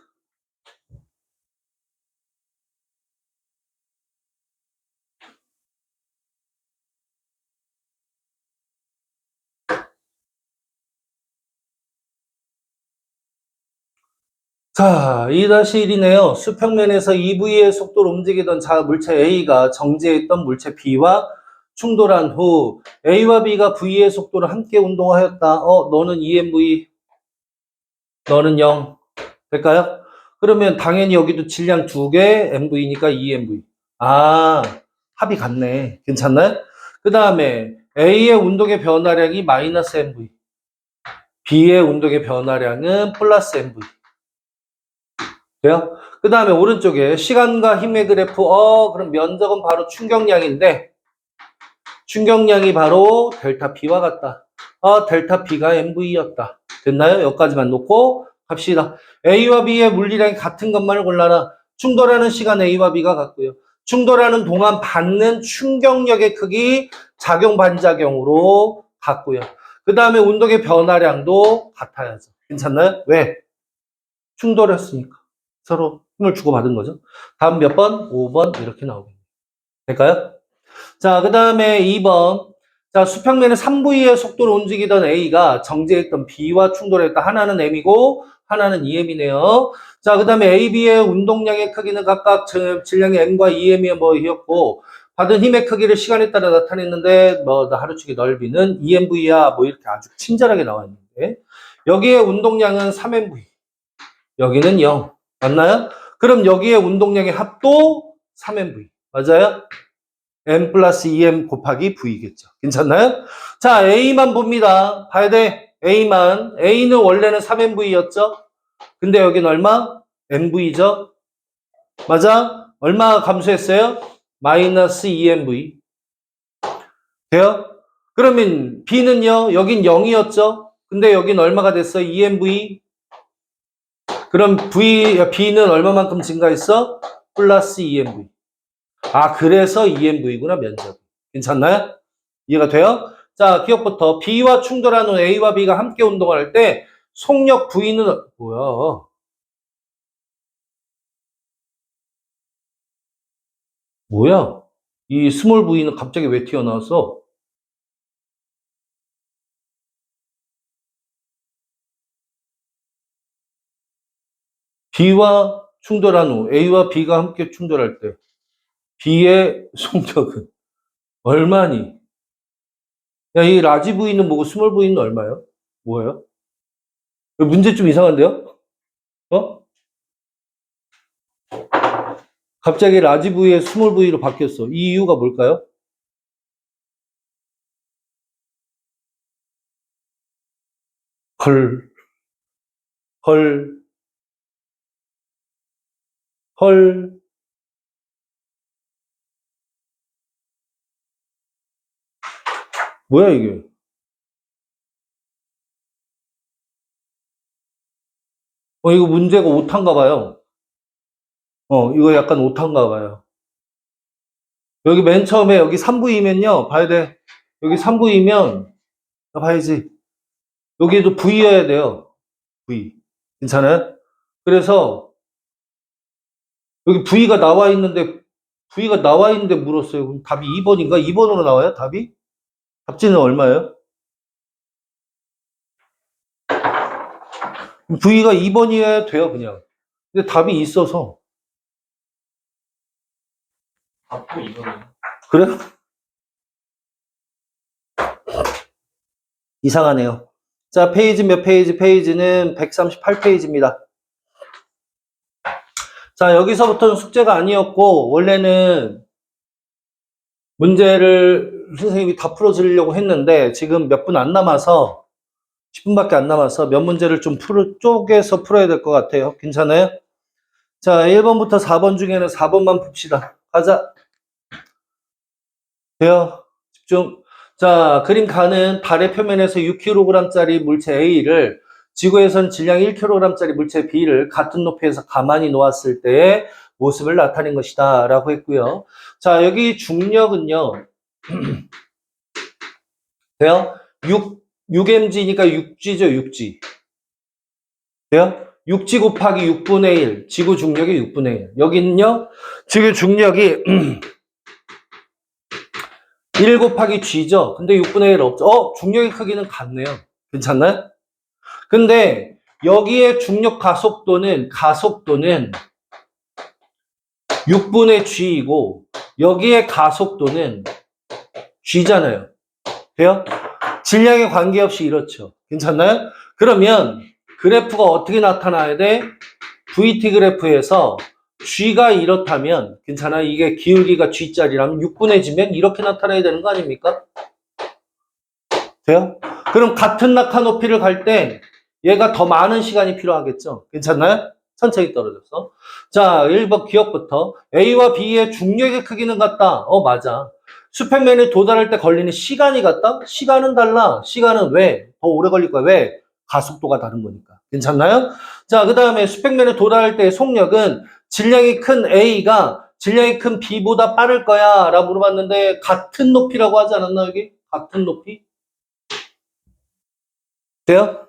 자, 2-1이네요. 수평면에서 EV의 속도로 움직이던 물체 A가 정지했던 물체 B와 충돌한 후 A와 B가 V의 속도로 함께 운동하였다. 너는 EMV, 너는 0. 될까요? 그러면 당연히 여기도 질량 2개, MV니까 EMV. 합이 같네. 괜찮나요? 그 다음에 A의 운동의 변화량이 마이너스 MV. B의 운동의 변화량은 플러스 MV. 돼요? 그 다음에 오른쪽에 시간과 힘의 그래프, 그럼 면적은 바로 충격량인데, 충격량이 바로 델타 P와 같다. 델타 P가 MV였다. 됐나요? 여기까지만 놓고 갑시다. A와 B의 물리량이 같은 것만을 골라라. 충돌하는 시간 A와 B가 같고요. 충돌하는 동안 받는 충격력의 크기 작용 반작용으로 같고요. 그 다음에 운동의 변화량도 같아야죠. 괜찮나요? 왜? 충돌했으니까. 서로 힘을 주고받은 거죠. 다음 몇 번? 5번 이렇게 나오겠네요. 될까요? 자, 그 다음에 2번. 자, 수평면의 3V의 속도로 움직이던 A가 정지했던 B와 충돌했다. 하나는 M이고 하나는 EM이네요. 자, 그 다음에 A, B의 운동량의 크기는 각각 질량이 M과 EM이 뭐였고 받은 힘의 크기를 시간에 따라 나타냈는데 뭐 하루축의 넓이는 EMV야 뭐 이렇게 아주 친절하게 나와 있는데 여기에 운동량은 3MV 여기는 0 맞나요? 그럼 여기에 운동량의 합도 3MV 맞아요? M 플러스 2M 곱하기 V겠죠. 괜찮나요? 자, A만 봅니다. 봐야 돼. A만. A는 원래는 3MV였죠? 근데 여긴 얼마? MV죠? 맞아? 얼마 감소했어요? 마이너스 2MV. 돼요? 그러면 B는요? 여긴 0이었죠? 근데 여긴 얼마가 됐어? 2MV. 그럼 B는 얼마만큼 증가했어? 플러스 2MV. 아, 그래서 EMV구나, 면적. 괜찮나요? 이해가 돼요? 자, 기억부터 B와 충돌한 후 A와 B가 함께 운동을 할 때 속력 V는 뭐야? 뭐야? 이 스몰 V는 갑자기 왜 튀어나왔어? B와 충돌한 후 A와 B가 함께 충돌할 때 B의 속력은 얼마니? 야, 이 라지 V는 뭐고 스몰 V는 얼마예요? 뭐예요? 문제 좀 이상한데요? 어? 갑자기 라지 V에 스몰 V로 바뀌었어. 이 이유가 뭘까요? 헐, 헐, 헐. 뭐야, 이게? 이거 문제가 오타인가 봐요. 이거 약간 오타인가 봐요. 여기 맨 처음에 여기 3V면요. 봐야 돼. 여기 3V면, 봐야지. 여기도 V여야 돼요. V. 괜찮아요? 그래서, 여기 V가 나와 있는데 물었어요. 그럼 답이 2번인가? 2번으로 나와요? 답이? 답지는 얼마예요? V가 2번이어야 돼요, 그냥. 근데 답이 있어서. 답도 이거는 그래? 이상하네요. 자, 페이지 몇 페이지? 페이지는 138페이지입니다. 자, 여기서부터는 숙제가 아니었고, 원래는 문제를 선생님이 다 풀어드리려고 했는데, 지금 몇 분 안 남아서, 10분밖에 안 남아서 몇 문제를 좀 쪼개서 풀어야 될 것 같아요. 괜찮아요? 자, 1번부터 4번 중에는 4번만 봅시다. 가자. 돼요? 집중. 자, 그림 가는 달의 표면에서 6kg짜리 물체 A를 지구에선 질량 1kg짜리 물체 B를 같은 높이에서 가만히 놓았을 때의 모습을 나타낸 것이다 라고 했고요. 자, 여기 중력은요. 돼요? 6mg니까 6g죠, 6g. 돼요? 6g 곱하기 6분의 1. 지구 중력이 6분의 1. 여기는요. 지구 중력이 1 곱하기 g죠. 근데 6분의 1 없죠. 중력의 크기는 같네요. 괜찮나요? 근데 여기에 중력 가속도는 6분의 g이고 여기에 가속도는 g잖아요. 돼요? 질량에 관계없이 이렇죠. 괜찮나요? 그러면 그래프가 어떻게 나타나야 돼? VT 그래프에서 G가 이렇다면 괜찮아요? 이게 기울기가 G짜리라면 6분의 G면 이렇게 나타나야 되는 거 아닙니까? 돼요? 그럼 같은 낙하 높이를 갈 때 얘가 더 많은 시간이 필요하겠죠? 괜찮나요? 천천히 떨어져서. 자, 1번 기억부터 A와 B의 중력의 크기는 같다. 맞아. 수평면에 도달할 때 걸리는 시간이 같다? 시간은 달라. 시간은 왜? 더 오래 걸릴 거야. 왜? 가속도가 다른 거니까. 괜찮나요? 자, 그 다음에 수평면에 도달할 때의 속력은 질량이 큰 A가 질량이 큰 B보다 빠를 거야 라고 물어봤는데 같은 높이라고 하지 않았나 여기? 같은 높이? 돼요?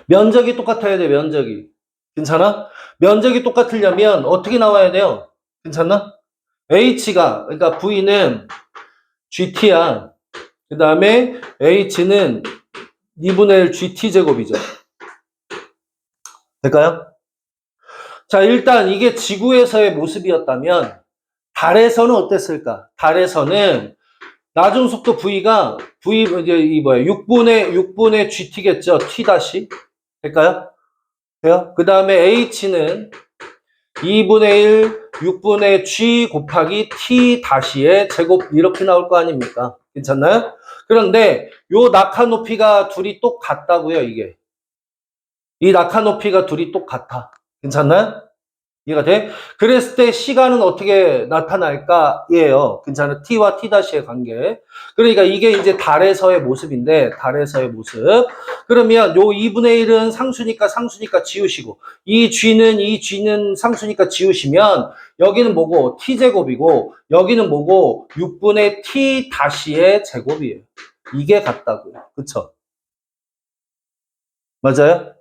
면적이 똑같아야 돼, 면적이. 괜찮아? 면적이 똑같으려면 어떻게 나와야 돼요? 괜찮나? H가, 그러니까 V는 GT야. 그 다음에 H는 2분의 1 GT제곱이죠. 될까요? 자, 일단 이게 지구에서의 모습이었다면 달에서는 어땠을까? 달에서는 나중 속도 V가 이제 이 뭐야? 6분의 GT겠죠. T 다시. 될까요? 돼요? 그 다음에 H는 2분의 1 6분의 G 곱하기 T 다시의 제곱 이렇게 나올 거 아닙니까? 괜찮나요? 그런데 요 낙하 높이가 둘이 똑같다고요, 이게. 이 낙하 높이가 둘이 똑같아. 괜찮나요? 이해가 돼? 그랬을 때 시간은 어떻게 나타날까예요. 괜찮아요? T와 T-의 관계. 그러니까 이게 이제 달에서의 모습인데, 달에서의 모습. 그러면 요 2분의 1은 상수니까 지우시고, 이 G는 상수니까 지우시면, 여기는 뭐고? T제곱이고, 여기는 뭐고? 6분의 T-의 제곱이에요. 이게 같다고요. 그쵸? 맞아요?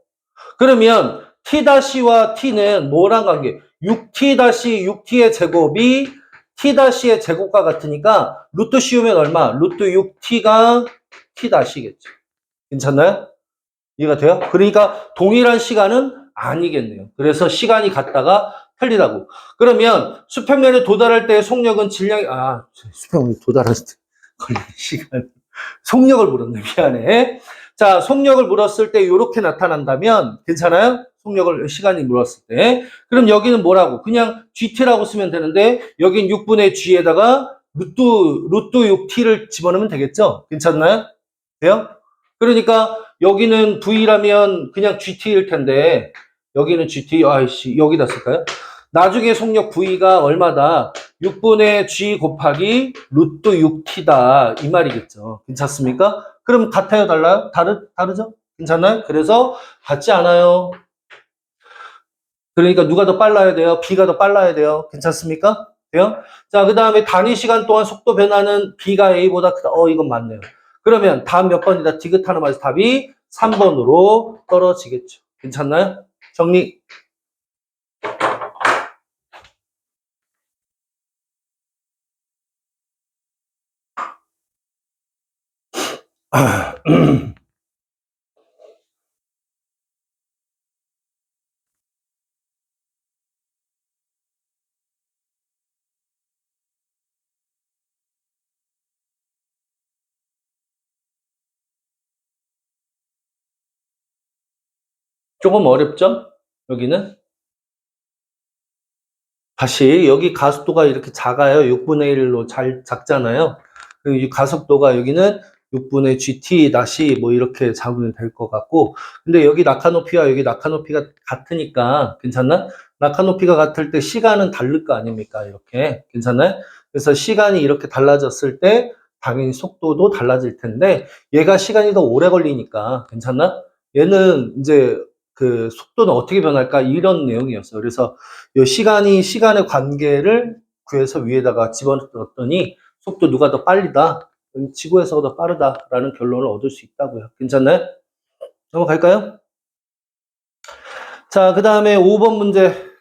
그러면 T-와 T는 뭐랑 관계? 6T-6T의 제곱이 T-의 제곱과 같으니까 루트 씌우면 얼마? 루트 6T가 T-겠죠. 괜찮나요? 이해가 돼요? 그러니까 동일한 시간은 아니겠네요. 그래서 시간이 같다가 틀리다고. 그러면 수평면에 도달할 때의 속력은 질량이 수평면에 도달할 때 걸리는 시간. 속력을 물었네. 미안해. 자, 속력을 물었을 때 이렇게 나타난다면 괜찮아요? 속력을 시간이 물었을 때. 그럼 여기는 뭐라고? 그냥 GT라고 쓰면 되는데 여긴 6분의 G에다가 루트 6T를 집어넣으면 되겠죠? 괜찮나요? 돼요? 그러니까 여기는 V라면 그냥 GT일 텐데 여기는 GT, 여기다 쓸까요? 나중에 속력 V가 얼마다? 6분의 G 곱하기 루트 6T다. 이 말이겠죠. 괜찮습니까? 그럼 같아요? 달라요? 다르죠? 괜찮나요? 그래서 같지 않아요. 그러니까 누가 더 빨라야 돼요? B가 더 빨라야 돼요. 괜찮습니까? 돼요? 자, 그 다음에 단위 시간 동안 속도 변화는 B가 A보다 크다. 이건 맞네요. 그러면 다음 몇 번이다? 디귿 하나 맞아서 답이 3번으로 떨어지겠죠. 괜찮나요? 정리. 조금 어렵죠? 여기는? 다시 여기 가속도가 이렇게 작아요. 6분의 1로 작잖아요. 그리고 이 가속도가 여기는 6분의 GT 다시 뭐 이렇게 잡으면 될 것 같고 근데 여기 낙하 높이와 여기 낙하 높이가 같으니까 괜찮나? 낙하 높이가 같을 때 시간은 다를 거 아닙니까? 이렇게 괜찮나요? 그래서 시간이 이렇게 달라졌을 때 당연히 속도도 달라질 텐데 얘가 시간이 더 오래 걸리니까 괜찮나? 얘는 이제 그 속도는 어떻게 변할까? 이런 내용이었어요. 그래서 이 시간의 관계를 구해서 위에다가 집어넣었더니 속도 누가 더 빨리다? 지구에서가 더 빠르다라는 결론을 얻을 수 있다고요. 괜찮나요? 넘어갈까요? 자, 그 다음에 5번 문제.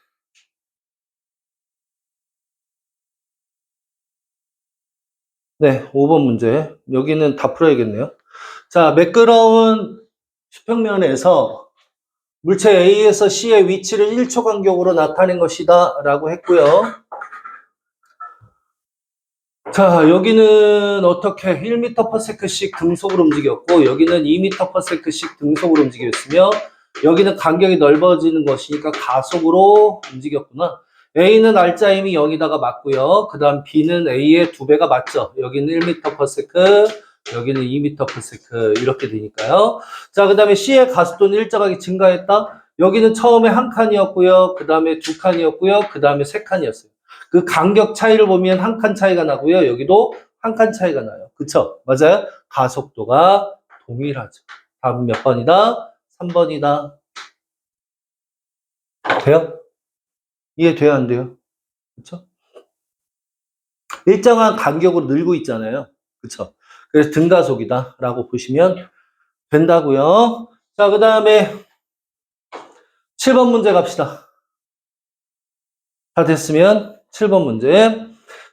네, 5번 문제. 여기는 다 풀어야겠네요. 자, 매끄러운 수평면에서 물체 A에서 C의 위치를 1초 간격으로 나타낸 것이다 라고 했고요. 자, 여기는 어떻게 1m/s씩 등속으로 움직였고 여기는 2m/s씩 등속으로 움직였으며 여기는 간격이 넓어지는 것이니까 가속으로 움직였구나. A는 알짜임이 0이다가 맞고요. 그 다음 B는 A의 2배가 맞죠. 여기는 1m/s, 여기는 2m/s 이렇게 되니까요. 자, 그 다음에 C의 가속도는 일정하게 증가했다. 여기는 처음에 한 칸이었고요. 그 다음에 두 칸이었고요. 그 다음에 세 칸이었어요. 그 간격 차이를 보면 한 칸 차이가 나고요. 여기도 한 칸 차이가 나요. 그쵸? 맞아요? 가속도가 동일하죠. 답은 몇 번이다? 3번이다. 돼요? 이해돼요, 안 돼요? 그쵸? 일정한 간격으로 늘고 있잖아요. 그쵸? 그래서 등가속이다 라고 보시면 된다고요. 자, 그 다음에 7번 문제 갑시다. 다 됐으면 7번 문제.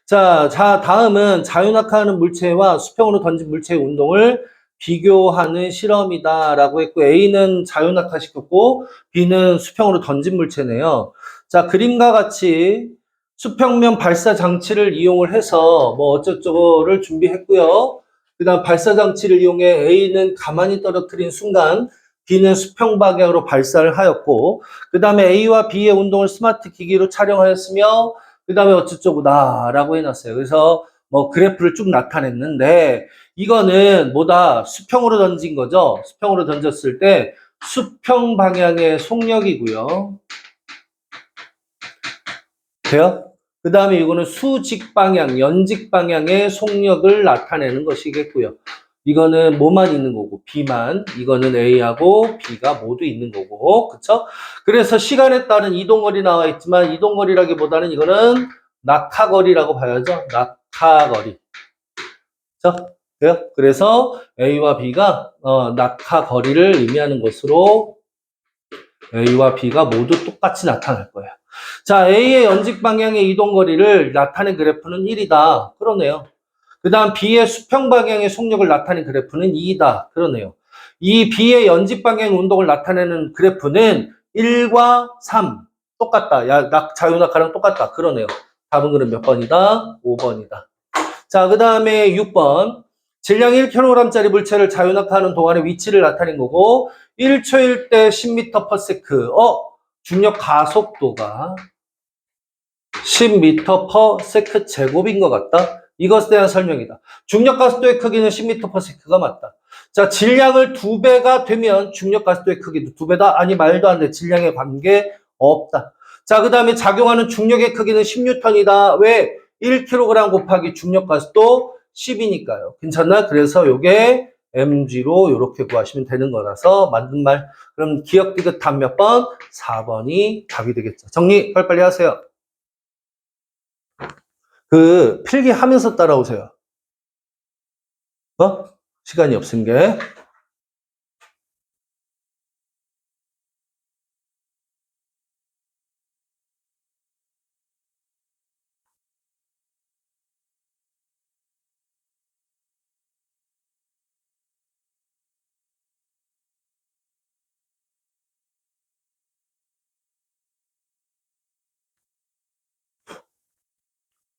자, 다음은 자유낙하하는 물체와 수평으로 던진 물체의 운동을 비교하는 실험이다라고 했고, A는 자유낙하시켰고 B는 수평으로 던진 물체네요. 자, 그림과 같이 수평면 발사 장치를 이용을 해서 뭐 어쩌고저쩌고를 준비했고요. 그다음 발사 장치를 이용해 A는 가만히 떨어뜨린 순간 B는 수평 방향으로 발사를 하였고, 그 다음에 A와 B의 운동을 스마트 기기로 촬영하였으며, 그 다음에 어쩌고저쩌고다라고 해놨어요. 그래서 뭐 그래프를 쭉 나타냈는데, 이거는 뭐다? 수평으로 던진 거죠. 수평으로 던졌을 때 수평 방향의 속력이고요. 돼요? 그 다음에 이거는 수직 방향, 연직 방향의 속력을 나타내는 것이겠고요. 이거는 뭐만 있는 거고, B만. 이거는 A하고 B가 모두 있는 거고, 그쵸? 그래서 시간에 따른 이동거리 나와 있지만, 이동거리라기보다는 이거는 낙하거리라고 봐야죠. 낙하거리. 그쵸? 돼요? 그래서 A와 B가, 낙하거리를 의미하는 것으로 A와 B가 모두 똑같이 나타날 거예요. 자, A의 연직 방향의 이동거리를 나타낸 그래프는 1이다. 그러네요. 그 다음 B의 수평 방향의 속력을 나타낸 그래프는 2이다. 그러네요. 이 B의 연직 방향 운동을 나타내는 그래프는 1과 3. 똑같다. 자유낙하랑 똑같다. 그러네요. 답은 그럼 몇 번이다? 5번이다. 자, 그 다음에 6번. 질량 1kg짜리 물체를 자유낙하하는 동안의 위치를 나타낸 거고, 1초일 때 10m/s. 중력 가속도가 10m/s 제곱인 것 같다. 이것에 대한 설명이다. 중력 가속도의 크기는 10m/s가 맞다. 자, 질량을 2배가 되면 중력 가속도의 크기도 2배다. 아니, 말도 안 돼. 질량에 관계 없다. 자, 그 다음에 작용하는 중력의 크기는 10N이다. 왜? 1kg 곱하기 중력 가속도 10이니까요. 괜찮나? 그래서 요게 mg로 이렇게 구하시면 되는 거라서 맞는 말. 그럼 기억 디귿 답 몇 번? 4번이 답이 되겠죠. 정리 빨리빨리 하세요. 그 필기 하면서 따라오세요. 시간이 없은 게.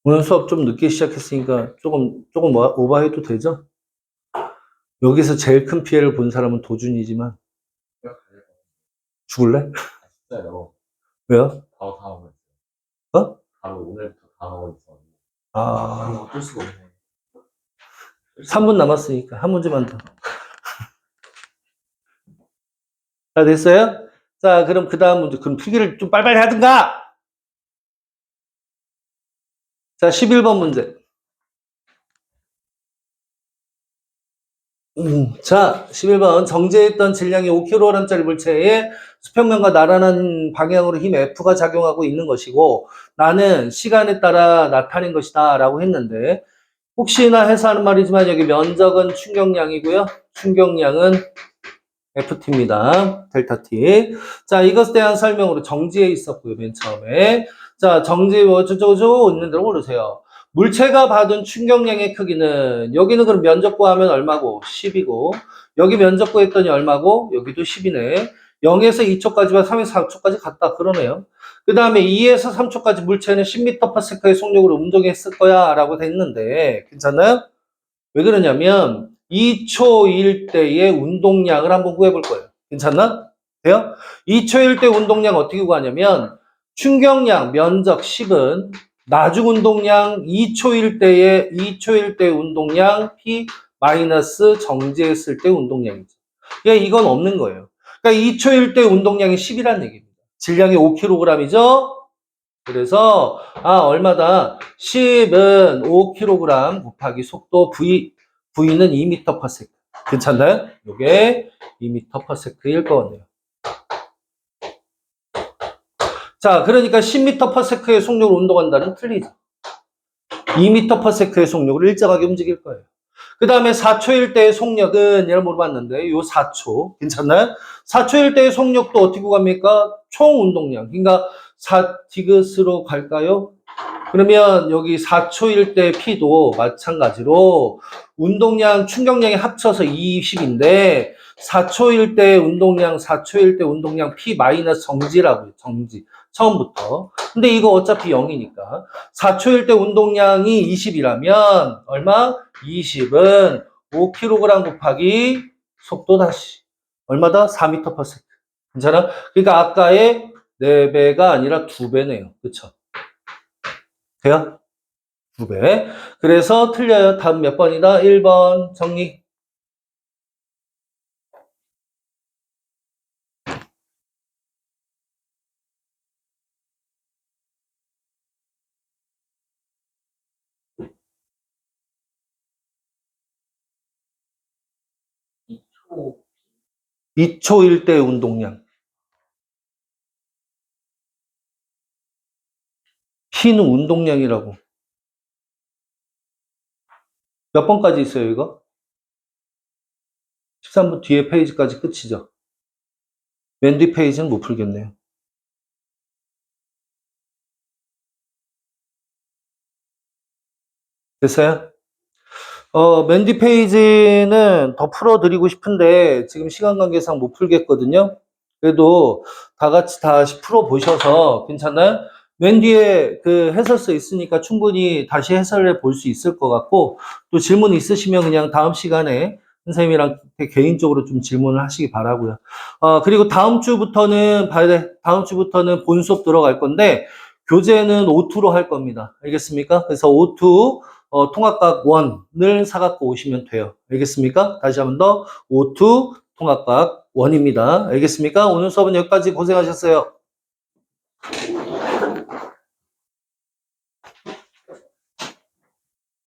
오늘 수업 좀 늦게 시작했으니까 조금 오버해도 되죠? 여기서 제일 큰 피해를 본 사람은 도준이지만 죽을래? 진짜요. 왜요? 바로 다 하고 있어요. 어? 바로 오늘부터 다 하고 있어. 아, 어쩔 수가 없네. 3분 남았으니까 한 문제만 더. 다 됐어요? 자, 그럼 그 다음 문제. 그럼 필기를 좀 빨리빨리 하든가! 자, 11번 문제. 자, 11번. 정제했던 질량이 5kg짜리 물체에 수평면과 나란한 방향으로 힘 F가 작용하고 있는 것이고, 나는 시간에 따라 나타낸 것이다. 라고 했는데, 혹시나 해서 하는 말이지만, 여기 면적은 충격량이고요. 충격량은 FT입니다. 델타 T. 자, 이것에 대한 설명으로 정지에 있었고요. 맨 처음에. 자, 정지 저쩌고 있는 대로 고르세요. 물체가 받은 충격량의 크기는 여기는 그럼 면적 구하면 얼마고? 10이고 여기 면적 구했더니 얼마고? 여기도 10이네. 0에서 2초까지와 3에서 4초까지 갔다 그러네요. 그 다음에 2에서 3초까지 물체는 10m/s의 속력으로 운동했을 거야 라고 됐는데 괜찮나요? 왜 그러냐면 2초일 때의 운동량을 한번 구해볼 거예요. 괜찮나? 돼요? 2초일 때 운동량 어떻게 구하냐면 충격량 면적 10은 나중 운동량 2초일 때 운동량 P 마이너스 정지했을 때 운동량이죠. 그러니까 이건 없는 거예요. 그러니까 2초일 때 운동량이 10이라는 얘기입니다. 질량이 5kg이죠? 그래서 얼마다? 10은 5kg 곱하기 속도 V는 2m/s. 괜찮나요? 이게 2m/s일 것 같네요. 자, 그러니까 10m/s의 속력으로 운동한다는 틀리죠. 2m/s의 속력으로 일정하게 움직일 거예요. 그 다음에 4초일 때의 속력은 얘를 물어봤는데 요 4초 괜찮나요? 4초일 때의 속력도 어떻게 구합니까? 총 운동량. 그러니까 4디귿으로 갈까요? 그러면 여기 4초일 때 P도 마찬가지로 운동량, 충격량이 합쳐서 20인데 4초일 때 운동량, 4초일 때 운동량 P 마이너스 정지라고요. 정지. 처음부터. 근데 이거 어차피 0이니까. 4초일 때 운동량이 20이라면 얼마? 20은 5kg 곱하기 속도 다시. 얼마다? 4m/s. 괜찮아? 그러니까 아까의 4배가 아니라 2배네요. 그쵸? 돼요? 2배. 그래서 틀려요. 답 몇 번이다? 1번. 정리. 초 2초일 때 운동량. P는 운동량이라고. 몇 번까지 있어요, 이거? 13번 뒤에 페이지까지 끝이죠. 맨 뒤 페이지는 못 풀겠네요. 됐어요? 맨 뒤 페이지는 더 풀어드리고 싶은데 지금 시간 관계상 못 풀겠거든요. 그래도 다 같이 다시 풀어보셔서 괜찮나요? 맨 뒤에 그 해설서 있으니까 충분히 다시 해설해 볼 수 있을 것 같고 또 질문 있으시면 그냥 다음 시간에 선생님이랑 개인적으로 좀 질문을 하시기 바라고요. 그리고 다음 주부터는 봐야 돼. 다음 주부터는 본 수업 들어갈 건데 교재는 O2로 할 겁니다. 알겠습니까? 그래서 O2 통합각 1을 사갖고 오시면 돼요. 알겠습니까? 다시 한 번 더 O2 통합각 1입니다. 알겠습니까? 오늘 수업은 여기까지 고생하셨어요.